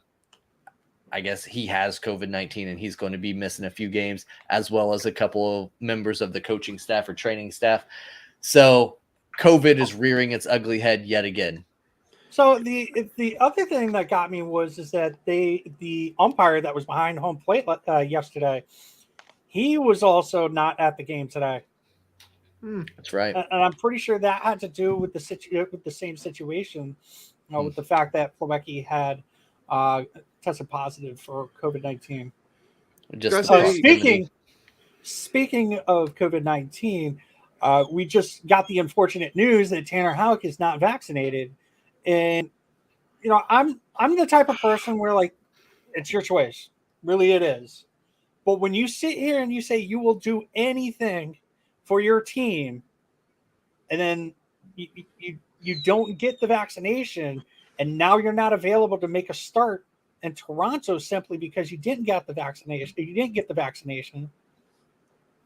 I guess he has COVID-19 and he's going to be missing a few games as well as a couple of members of the coaching staff or training staff. So COVID is rearing its ugly head yet again. So the other thing that got me is that the umpire that was behind home plate yesterday, he was also not at the game today. That's right. And I'm pretty sure that had to do with the same situation, with the fact that Plawecki had tested positive for COVID-19. Just Speaking of COVID-19, we just got the unfortunate news that Tanner Houck is not vaccinated, and I'm the type of person where, like, it's your choice, really it is. But when you sit here and you say you will do anything for your team, and then you don't get the vaccination, and now you're not available to make a start in Toronto simply because you didn't get the vaccination.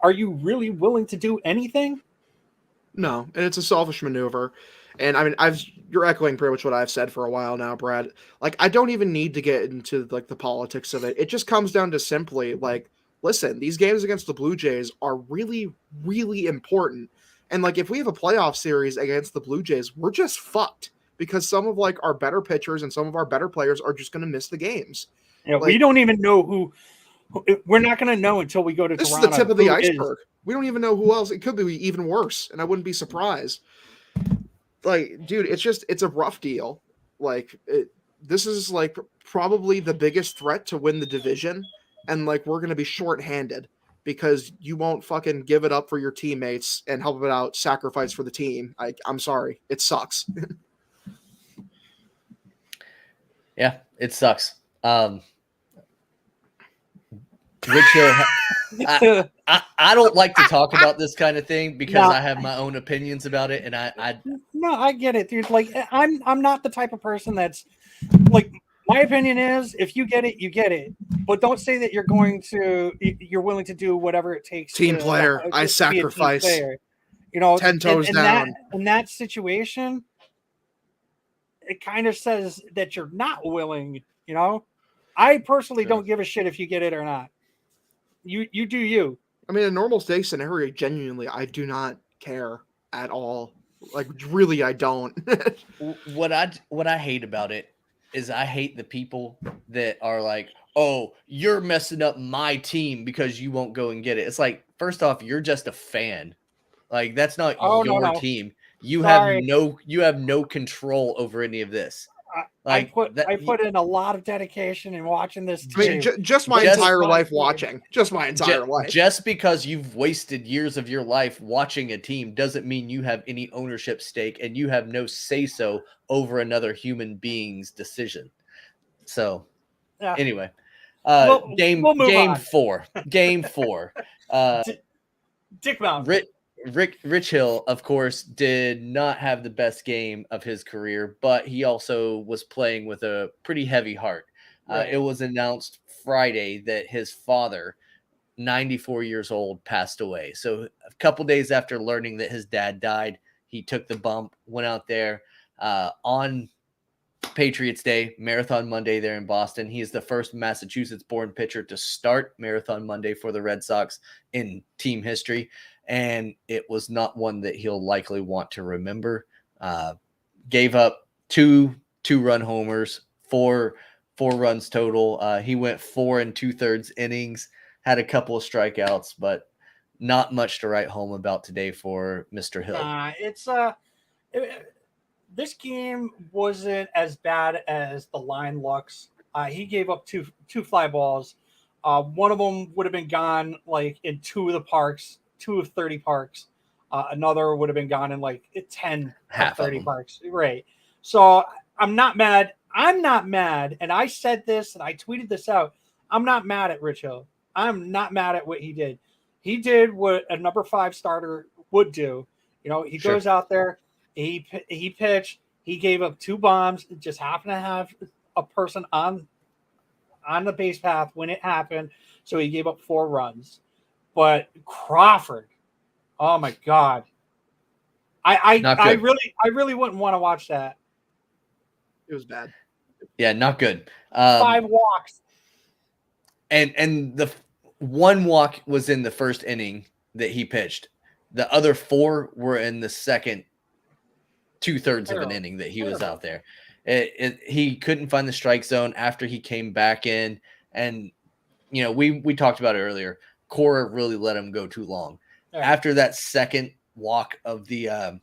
Are you really willing to do anything? No, and it's a selfish maneuver. And I mean, you're echoing pretty much what I've said for a while now, Brad. Like, I don't even need to get into like the politics of it. It just comes down to simply like, listen, these games against the Blue Jays are really, really important. And like, if we have a playoff series against the Blue Jays, we're just fucked because some of like our better pitchers and some of our better players are just going to miss the games. Yeah, we don't even know who. We're not going to know until we go to this Toronto. This is the tip of the iceberg. We don't even know who else. It could be even worse, and I wouldn't be surprised. Like, dude, it's a rough deal. Like, this is like probably the biggest threat to win the division, and like we're gonna be shorthanded because you won't fucking give it up for your teammates and help it out, sacrifice for the team. I'm sorry, it sucks. Yeah, it sucks. Rich, I don't like to talk about this kind of thing because I have my own opinions about it, and I get it, dude. Like, I'm not the type of person that's like, my opinion is if you get it, you get it, but don't say that you're willing to do whatever it takes. Team player, I sacrifice. 10 toes down. In that situation, it kind of says that you're not willing. I personally don't give a shit if you get it or not. You do you. I mean, in a normal day scenario, genuinely, I do not care at all. Like, really, I don't. What I hate about it is I hate the people that are like, oh, you're messing up my team because you won't go and get it. It's like, first off, you're just a fan. Like, that's not your team. You have no control over any of this. I put in a lot of dedication in watching this team. I mean, just my entire life watching. Just my entire life. Just because you've wasted years of your life watching a team doesn't mean you have any ownership stake and you have no say-so over another human being's decision. So, anyway, game four. Dick Mountain. Rich Hill, of course, did not have the best game of his career, but he also was playing with a pretty heavy heart. Right. It was announced Friday that his father, 94 years old, passed away. So a couple days after learning that his dad died, he took the bump, went out there on Patriots Day, Marathon Monday there in Boston. He is the first Massachusetts-born pitcher to start Marathon Monday for the Red Sox in team history. And it was not one that he'll likely want to remember. Gave up two run homers, four runs total. He went 4 2/3 innings, had a couple of strikeouts, but not much to write home about today for Mr. Hill. This game wasn't as bad as the line looks. He gave up two fly balls. One of them would have been gone like in 2 of the parks. 2 of 30 parks. Another would have been gone in like 10 of 30 parks. Right. So I'm not mad. And I said this and I tweeted this out. I'm not mad at Rich Hill. I'm not mad at what he did. He did what a number 5 starter would do. He goes out there. He pitched. He gave up 2 bombs. Just happened to have a person on the base path when it happened. So he gave up 4 runs. But Crawford, oh my God, I really wouldn't want to watch that. It was bad. Yeah, not good. 5 walks, and the 1 walk was in the first inning that he pitched. The other 4 were in the second 2/3 of an inning that he was out there. He couldn't find the strike zone after he came back in, and we talked about it earlier. Cora really let him go too long. Right. After that second walk of the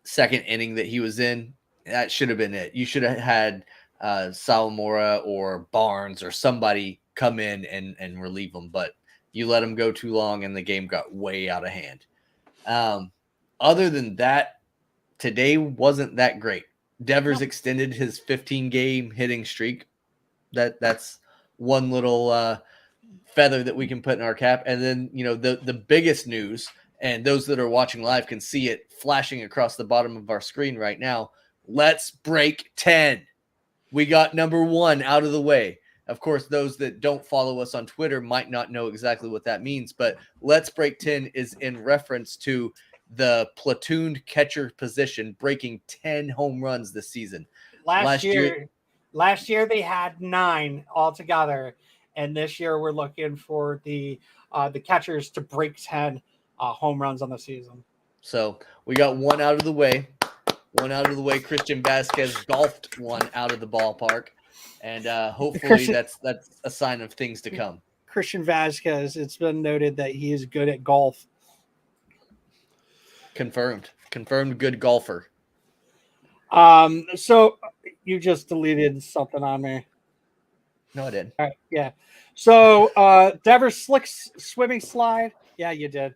second inning that he was in. That should have been it. You should have had Salamora or Barnes or somebody come in and relieve him, but you let him go too long and the game got way out of hand. Other than that, today wasn't that great. Devers extended his 15-game hitting streak. That's one little feather that we can put in our cap. And then, the biggest news, and those that are watching live can see it flashing across the bottom of our screen right now. Let's break 10. We got number 1 out of the way. Of course, those that don't follow us on Twitter might not know exactly what that means, but Let's Break 10 is in reference to the platooned catcher position breaking 10 home runs this season. Last year they had 9 altogether, and this year we're looking for the catchers to break 10 home runs on the season. So we got 1 out of the way. 1 out of the way. Christian Vasquez golfed 1 out of the ballpark, and hopefully that's a sign of things to come. Christian Vasquez, it's been noted that he is good at golf. Confirmed good golfer. So you just deleted something on me. No, I didn't. All right, yeah. So Devers slick swimming slide. Yeah, you did.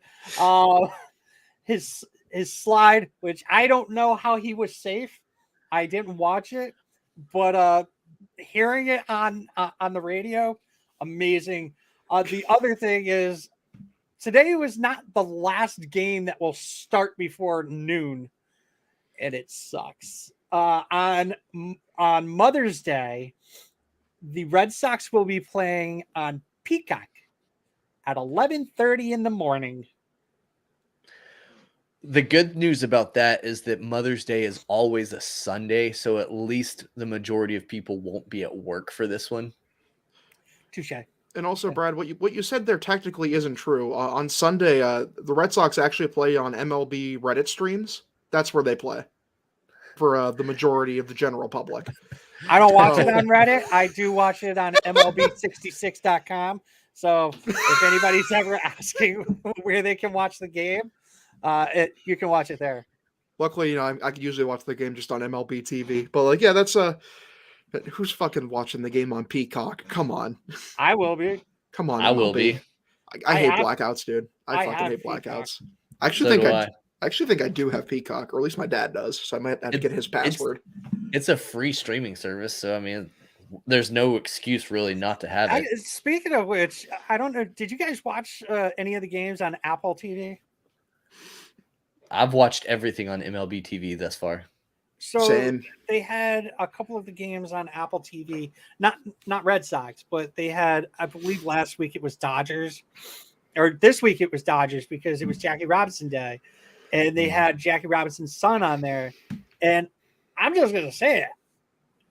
His slide, which I don't know how he was safe. I didn't watch it, but hearing it on the radio, amazing. The other thing is, today was not the last game that will start before noon, and it sucks. On Mother's Day, the Red Sox will be playing on Peacock at 11:30 in the morning. The good news about that is that Mother's Day is always a Sunday, so at least the majority of people won't be at work for this one. Touche. And also, Brad, what you said there technically isn't true. On Sunday, the Red Sox actually play on MLB Reddit streams. That's where they play for the majority of the general public. I don't watch it on Reddit. I do watch it on MLB66.com. So if anybody's ever asking where they can watch the game, you can watch it there. Luckily, I can usually watch the game just on MLB TV. But that's who's fucking watching the game on Peacock? Come on. I will be. Come on, I MLB. will be. I hate blackouts, dude. I fucking hate blackouts. I actually think I do have Peacock, or at least my dad does. So I might have to get his password. It's a free streaming service, so I mean, there's no excuse really not to have it. Speaking of which, I don't know. Did you guys watch any of the games on Apple TV? I've watched everything on MLB TV thus far. So Same. They had a couple of the games on Apple TV, not Red Sox, but they had, I believe last week it was Dodgers, or this week it was Dodgers because it was Jackie Robinson Day, and they had Jackie Robinson's son on there. And I'm just going to say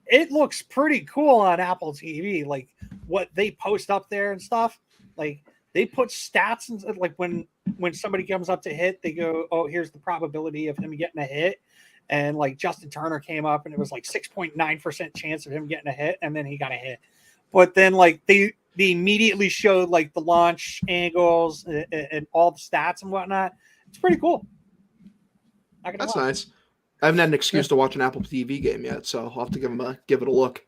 it looks pretty cool on Apple TV, like what they post up there and stuff. Like they put stats and like when somebody comes up to hit, they go, oh, here's the probability of him getting a hit. And like Justin Turner came up and it was like 6.9% chance of him getting a hit. And then he got a hit. But then like they immediately showed like the launch angles and all the stats and whatnot. It's pretty cool. That's nice. I haven't had an excuse to watch an Apple TV game yet, so I'll have to give it a look.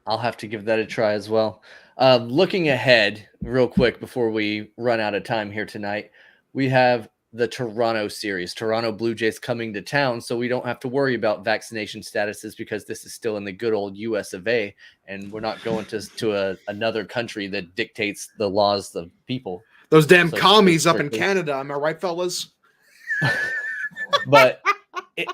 I'll have to give that a try as well. Looking ahead real quick before we run out of time here tonight, we have the Toronto series. Toronto Blue Jays coming to town, so we don't have to worry about vaccination statuses because this is still in the good old US of A, and we're not going to another country that dictates the laws of people. Those damn commies up in Canada, am I right, fellas? But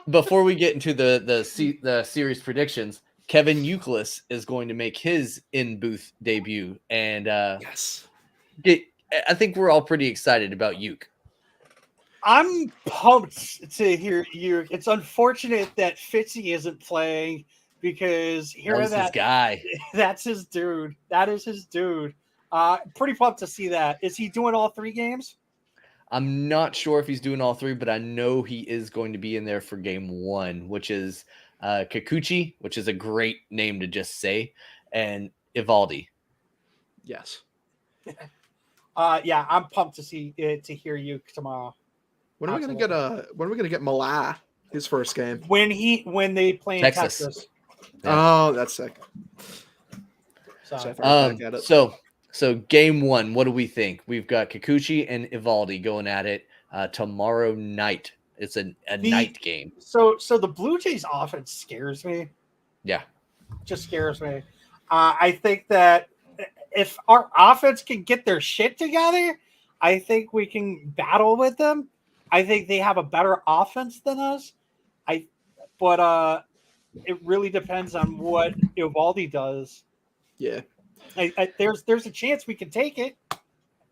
before we get into the series predictions, Kevin Youkilis is going to make his in-booth debut, and yes, I think we're all pretty excited about Uke. I'm pumped to hear you. It's unfortunate that Fitzy isn't playing because his guy. That's his dude. That is his dude. Pretty pumped to see that. Is he doing all 3 games? I'm not sure if he's doing all 3, but I know he is going to be in there for game 1, which is Kikuchi, which is a great name to just say, and Evaldi. Yes. Yeah, I'm pumped to hear you tomorrow. When are we gonna get Mala his first game? When they play in Texas. Texas. Oh, that's sick. So, So if I back at it. So game one, what do we think? We've got Kikuchi and Evaldi going at it tomorrow night. It's a night game. So the Blue Jays offense scares me. Yeah. Just scares me. I think that if our offense can get their shit together, I think we can battle with them. I think they have a better offense than us. But it really depends on what Evaldi does. Yeah. There's a chance we can take it.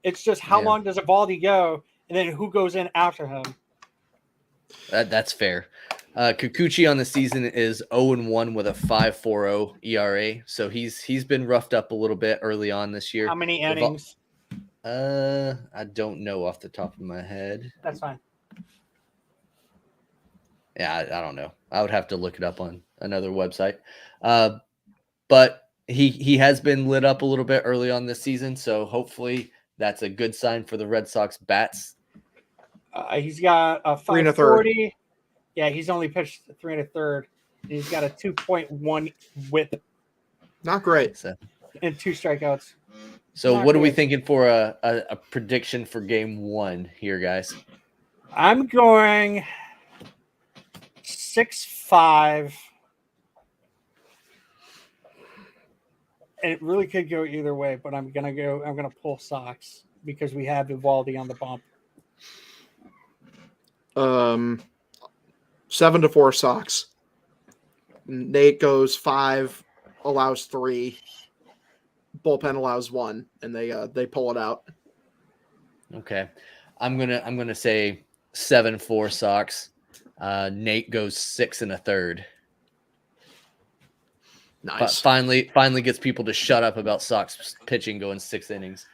It's just how long does Evaldi go, and then who goes in after him? That's fair. Kikuchi on the season is 0-1 with a 5.40 ERA. So he's been roughed up a little bit early on this year. How many innings? I don't know off the top of my head. That's fine. Yeah, I don't know. I would have to look it up on another website. But he has been lit up a little bit early on this season, so hopefully that's a good sign for the Red Sox bats. He's got a 5.40. Yeah, he's only pitched 3 1/3. He's got a 2.1 whip. Not great. And 2 strikeouts. So what are we thinking for a prediction for game one here, guys? I'm going 6-5. And it really could go either way, but I'm gonna pull Sox because we have Evaldi on the bump. 7-4 Sox. Nate goes 5, allows 3. Bullpen allows 1, and they pull it out. Okay, I'm gonna say 7-4 Sox. Nate goes 6 1/3. Nice. But finally gets people to shut up about Sox pitching going 6 innings.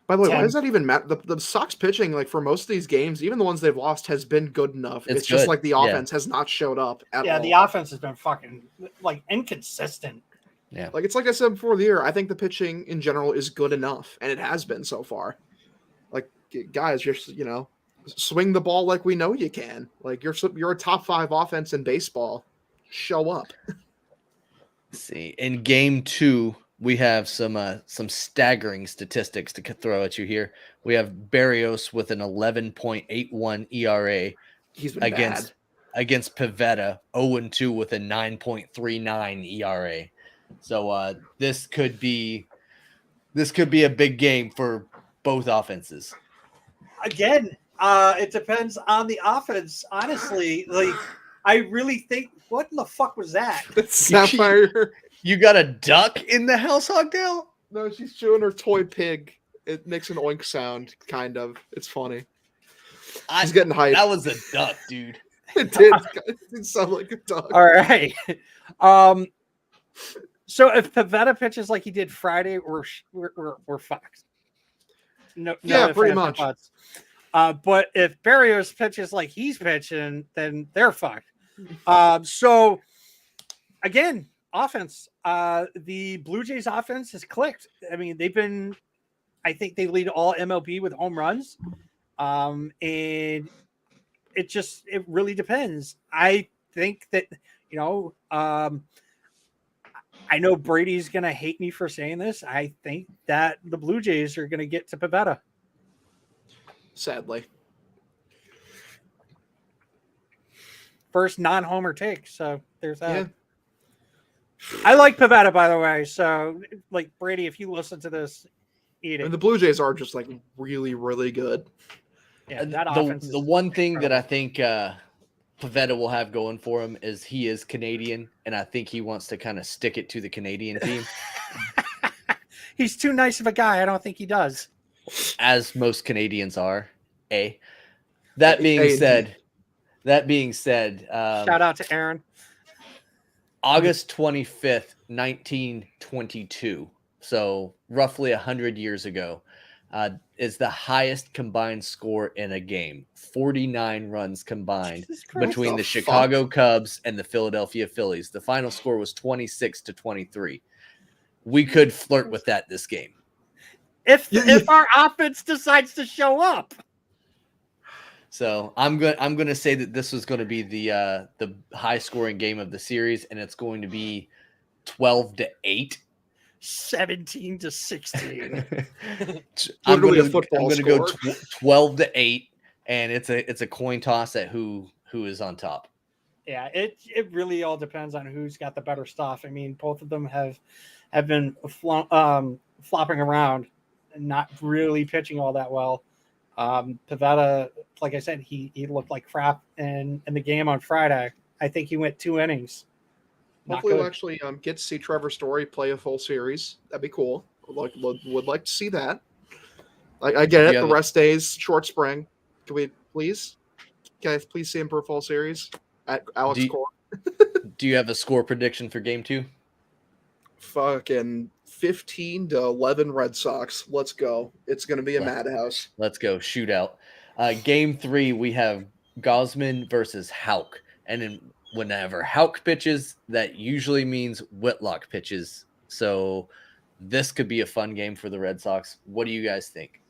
By the way, why does that even matter? The Sox pitching, like for most of these games, even the ones they've lost, has been good enough. It's just like the offense has not showed up at all. Yeah, the offense has been fucking like inconsistent. Yeah. Like it's like I said before the year, I think the pitching in general is good enough, and it has been so far. Like guys, just swing the ball like we know you can. Like you're a top 5 offense in baseball. Show up. Let's see, in game 2, we have some staggering statistics to throw at you here. We have Berrios with an 11.81 ERA. He's been bad. Against Pivetta, 0-2 with a 9.39 ERA. So this could be a big game for both offenses. Again, it depends on the offense. Honestly, like I really think, what in the fuck was that? Sapphire. You got a duck in the house, Hogdale? No, she's chewing her toy pig. It makes an oink sound, kind of. It's funny. He's getting hyped. That was a duck, dude. It did. It did sound like a duck. All right. So if Pivetta pitches like he did Friday, we're fucked. No, yeah, pretty much. But if Berrios pitches like he's pitching, then they're fucked. So again, offense. The Blue Jays offense has clicked. I mean, I think they lead all MLB with home runs. And it really depends. I think that, I know Brady's going to hate me for saying this. I think that the Blue Jays are going to get to Pivetta. Sadly. First non-homer take. So there's that. Yeah. I like Pivetta, by the way. So, like, Brady, if you listen to this, eat it. And the Blue Jays are just, like, really, really good. Yeah, that offense. The one thing that I think Pivetta will have going for him is he is Canadian, and I think he wants to kind of stick it to the Canadian team. He's too nice of a guy. I don't think he does. As most Canadians are. That being said, shout out to Aaron. August 25th, 1922, so roughly 100 years ago, is the highest combined score in a game. 49 runs combined between the Chicago Cubs and the Philadelphia Phillies. The final score was 26-23. We could flirt with that this game. If our offense decides to show up. So I'm gonna say that this was going to be the high scoring game of the series, and it's going to be 12-8. 17-16. Literally a football I'm gonna go score. 12-8, and it's a coin toss at who is on top. Yeah, it really all depends on who's got the better stuff. I mean, both of them have been flopping around and not really pitching all that well. Pivetta, like I said, he looked like crap in the game on Friday. I think he went 2 innings. Hopefully, we'll actually get to see Trevor Story play a full series. That'd be cool. Would like to see that. I get it. The rest days, short spring. Can we please, guys, please see him for a full series at Alex Cora? Do you have a score prediction for Game 2? Fucking 15-11 Red Sox. Let's go. It's going to be a madhouse. Let's go. Shootout. Game 3, we have Gosman versus Houck. And then whenever Houck pitches, that usually means Whitlock pitches. So this could be a fun game for the Red Sox. What do you guys think?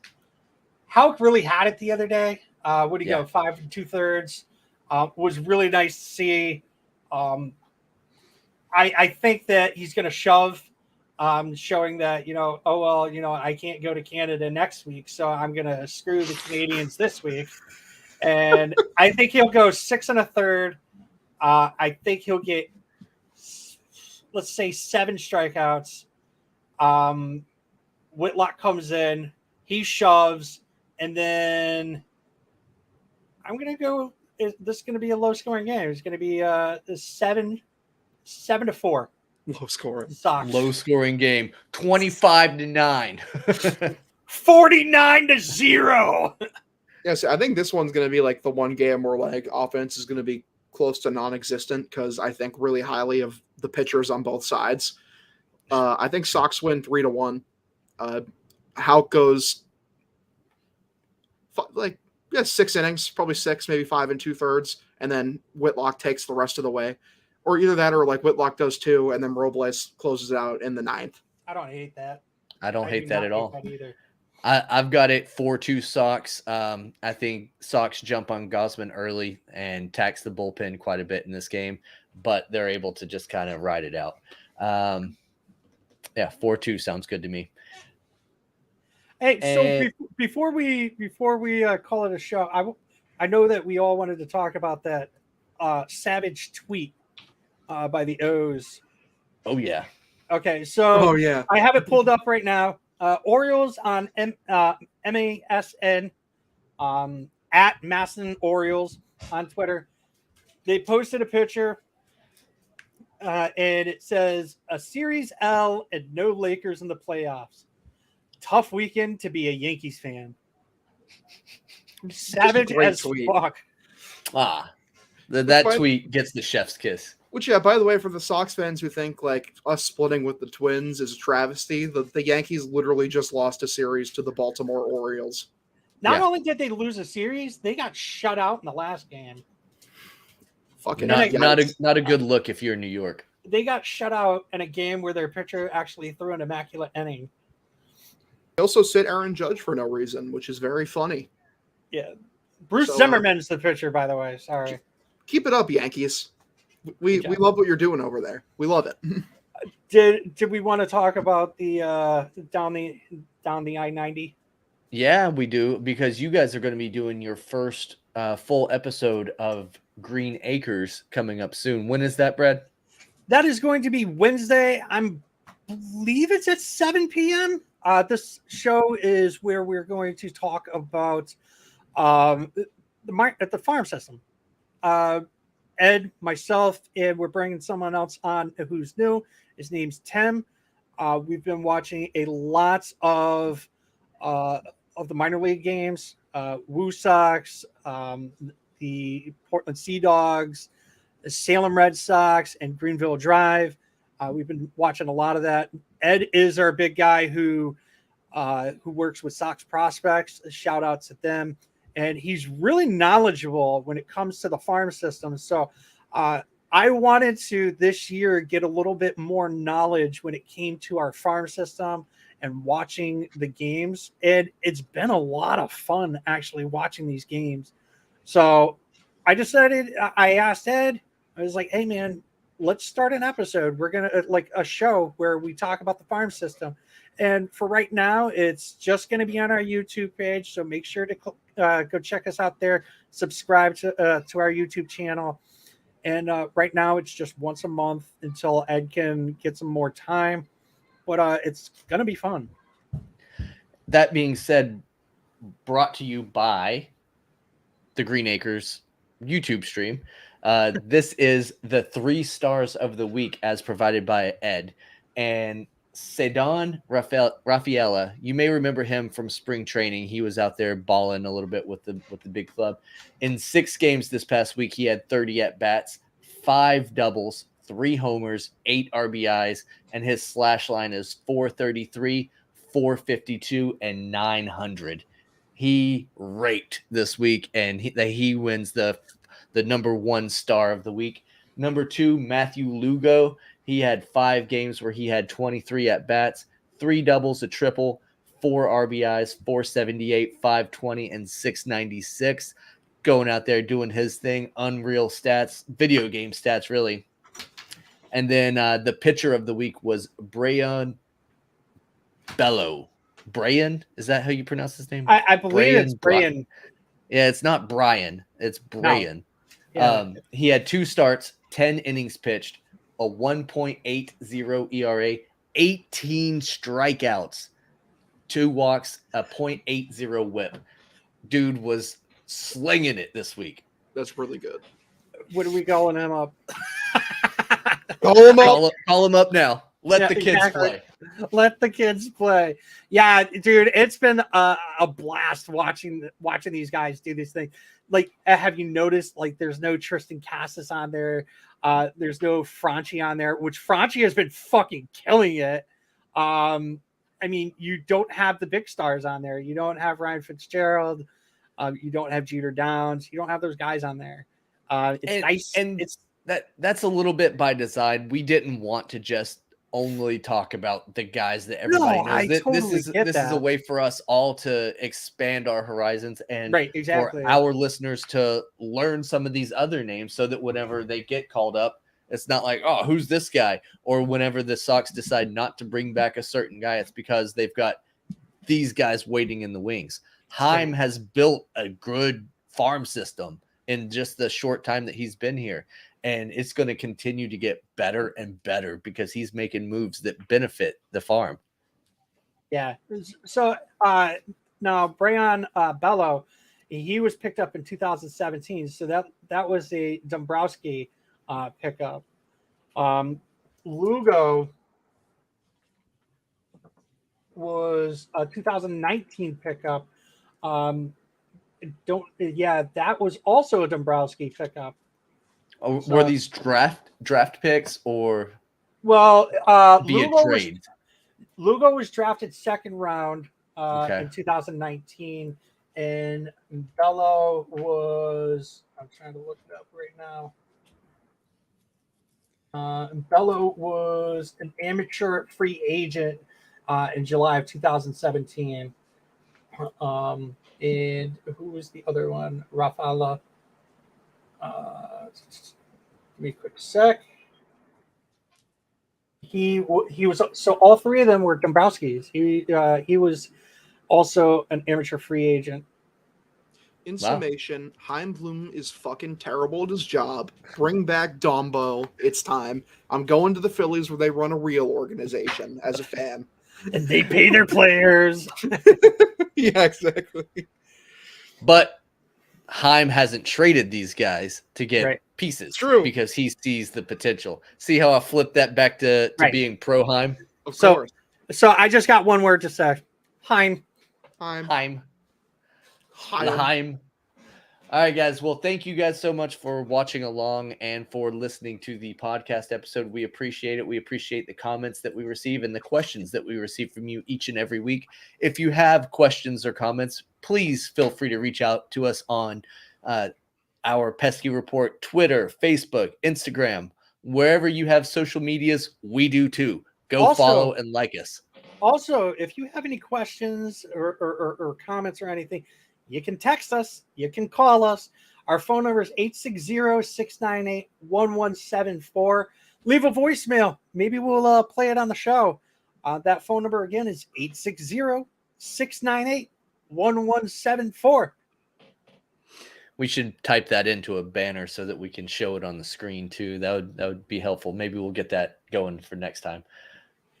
Houck really had it the other day. What do you go? 5 2/3. Was really nice to see. I think that he's going to shove, showing that, I can't go to Canada next week, so I'm going to screw the Canadians this week. And I think he'll go 6 1/3. I think he'll get, let's say, 7 strikeouts. Whitlock comes in, he shoves, and then I'm going to go. This is going to be a low scoring game. It's going to be 7-4. Low scoring. Sox. Low scoring game. 25-9. 49-0. Yes, I think this one's going to be like the one game where like offense is going to be close to non-existent because I think really highly of the pitchers on both sides. I think Sox win 3-1. Houck goes 6 innings, probably 6, maybe 5 2/3, and then Whitlock takes the rest of the way. Or either that or like Whitlock does 2, and then Robles closes it out in the 9th. I don't hate that. I don't hate that at all. Either. I've got it 4-2 Sox. I think Sox jump on Gosman early and tax the bullpen quite a bit in this game, but they're able to just kind of ride it out. 4-2 sounds good to me. Hey, so before we call it a show, I know that we all wanted to talk about that savage tweet by the O's. Oh yeah. Okay, so yeah, I have it pulled up right now. Orioles on MASN at Masson Orioles on Twitter. They posted a picture and it says a Series L and no Lakers in the playoffs. Tough weekend to be a Yankees fan. Savage as fuck. That tweet gets the chef's kiss. Which, by the way, for the Sox fans who think like us splitting with the Twins is a travesty, the Yankees literally just lost a series to the Baltimore Orioles. Not only did they lose a series, they got shut out in the last game. Fucking not a good look if you're in New York. They got shut out in a game where their pitcher actually threw an immaculate inning. They also sit Aaron Judge for no reason, which is very funny. Yeah. Bruce Zimmerman's the pitcher, by the way. Sorry. Keep it up, Yankees. We love what you're doing over there. We love it. Did we want to talk about the down the I-90? Yeah, we do, because you guys are going to be doing your first full episode of Green Acres coming up soon. When is that, Brad? That is going to be Wednesday. I believe it's at 7 p.m. This show is where we're going to talk about the farm system. Ed, myself, and we're bringing someone else on who's new. His name's Tim. We've been watching a lot of the minor league games, Woo Sox, the Portland Sea Dogs, the Salem Red Sox, and Greenville Drive. We've been watching a lot of that. Ed is our big guy who works with Sox prospects. Shout out to them. And he's really knowledgeable when it comes to the farm system. So I wanted to this year get a little bit more knowledge when it came to our farm system and watching the games. And it's been a lot of fun actually watching these games. So I decided, I asked Ed, I was like, hey man, let's start an episode. We're going to like a show where we talk about the farm system. And for right now, it's just going to be on our YouTube page. So make sure to go check us out there. Subscribe to our YouTube channel. And right now, it's just once a month until Ed can get some more time. But it's going to be fun. That being said, brought to you by the Green Acres YouTube stream. This is the 3 stars of the week as provided by Ed. And Cedon Rafaela, you may remember him from spring training. He was out there balling a little bit with the big club. In 6 games this past week, he had 30 at-bats, 5 doubles, 3 homers, 8 RBIs, and his slash line is 433, 452, and 900. He raked this week, and he wins the number 1 star of the week. Number 2, Matthew Lugo. He had 5 games where he had 23 at-bats, 3 doubles, a triple, 4 RBIs, 478, 520, and 696. Going out there doing his thing. Unreal stats, video game stats, really. And then the pitcher of the week was Brian Bello. Brian? Is that how you pronounce his name? I believe it's Brian. Yeah, it's not Brian. It's Brian. No. Yeah. He had 2 starts, 10 innings pitched, a 1.80 ERA, 18 strikeouts, 2 walks, a .80 whip. Dude was slinging it this week. That's really good. What are we calling him up? Call him up now. Let the kids play. Let the kids play. Yeah, dude, it's been a blast watching these guys do this thing. Like, have you noticed? Like, there's no Tristan Cassis on there. There's no Franchi on there, which Franchi has been fucking killing it. I mean, you don't have the big stars on there. You don't have Ryan Fitzgerald. You don't have Jeter Downs. You don't have those guys on there. It's nice. And that's a little bit by design. We didn't want to just only talk about the guys that everybody knows. This is a way for us all to expand our horizons and for our listeners to learn some of these other names so that whenever they get called up, it's not like, oh, who's this guy? Or whenever the Sox decide not to bring back a certain guy, it's because they've got these guys waiting in the wings. Heim has built a good farm system in just the short time that he's been here. And it's going to continue to get better and better because he's making moves that benefit the farm. Yeah. So now Brian Bello, he was picked up in 2017. So that was a Dombrowski pickup. Lugo was a 2019 pickup. That was also a Dombrowski pickup. Were these draft picks or via trade? Lugo was drafted 2nd round in 2019, and Bello was. I'm trying to look it up right now. Bello was an amateur free agent in July of 2017. And who was the other one? Rafaela. Give me a quick sec. He was, so all 3 of them were Dombrowski's. He was also an amateur free agent. In summation, Heim Bloom is fucking terrible at his job. Bring back Dombo. It's time. I'm going to the Phillies where they run a real organization as a fan. And they pay their players. Yeah, exactly. But Heim hasn't traded these guys to get pieces. True. Because he sees the potential. See how I flipped that back to being pro Heim? Of course. So I just got one word to say. Heim. Heim. All right, guys. Well, thank you guys so much for watching along and for listening to the podcast episode. We appreciate it. We appreciate the comments that we receive and the questions that we receive from you each and every week. If you have questions or comments, please feel free to reach out to us on our Pesky Report, Twitter, Facebook, Instagram, wherever you have social medias, we do too. Go follow and like us. Also, if you have any questions or comments or anything, you can text us, you can call us. Our phone number is 860-698-1174. Leave a voicemail. Maybe we'll play it on the show. That phone number again is 860-698-1174. We should type that into a banner so that we can show it on the screen too. That would be helpful. Maybe we'll get that going for next time.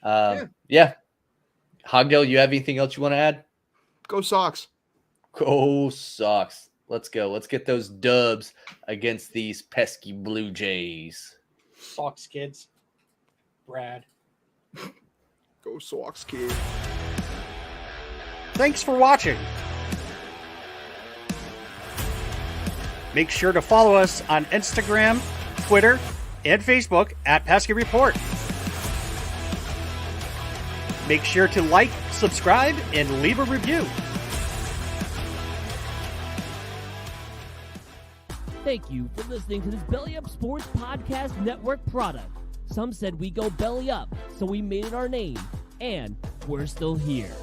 Yeah. Hogdale, you have anything else you want to add? Go Sox. Go Sox. Let's go. Let's get those dubs against these pesky Blue Jays. Sox kids. Brad. Go Sox, kid. Thanks for watching. Make sure to follow us on Instagram, Twitter, and Facebook at Pesky Report. Make sure to like, subscribe, and leave a review. Thank you for listening to this Belly Up Sports Podcast Network product. Some said we go belly up, so we made it our name, and we're still here.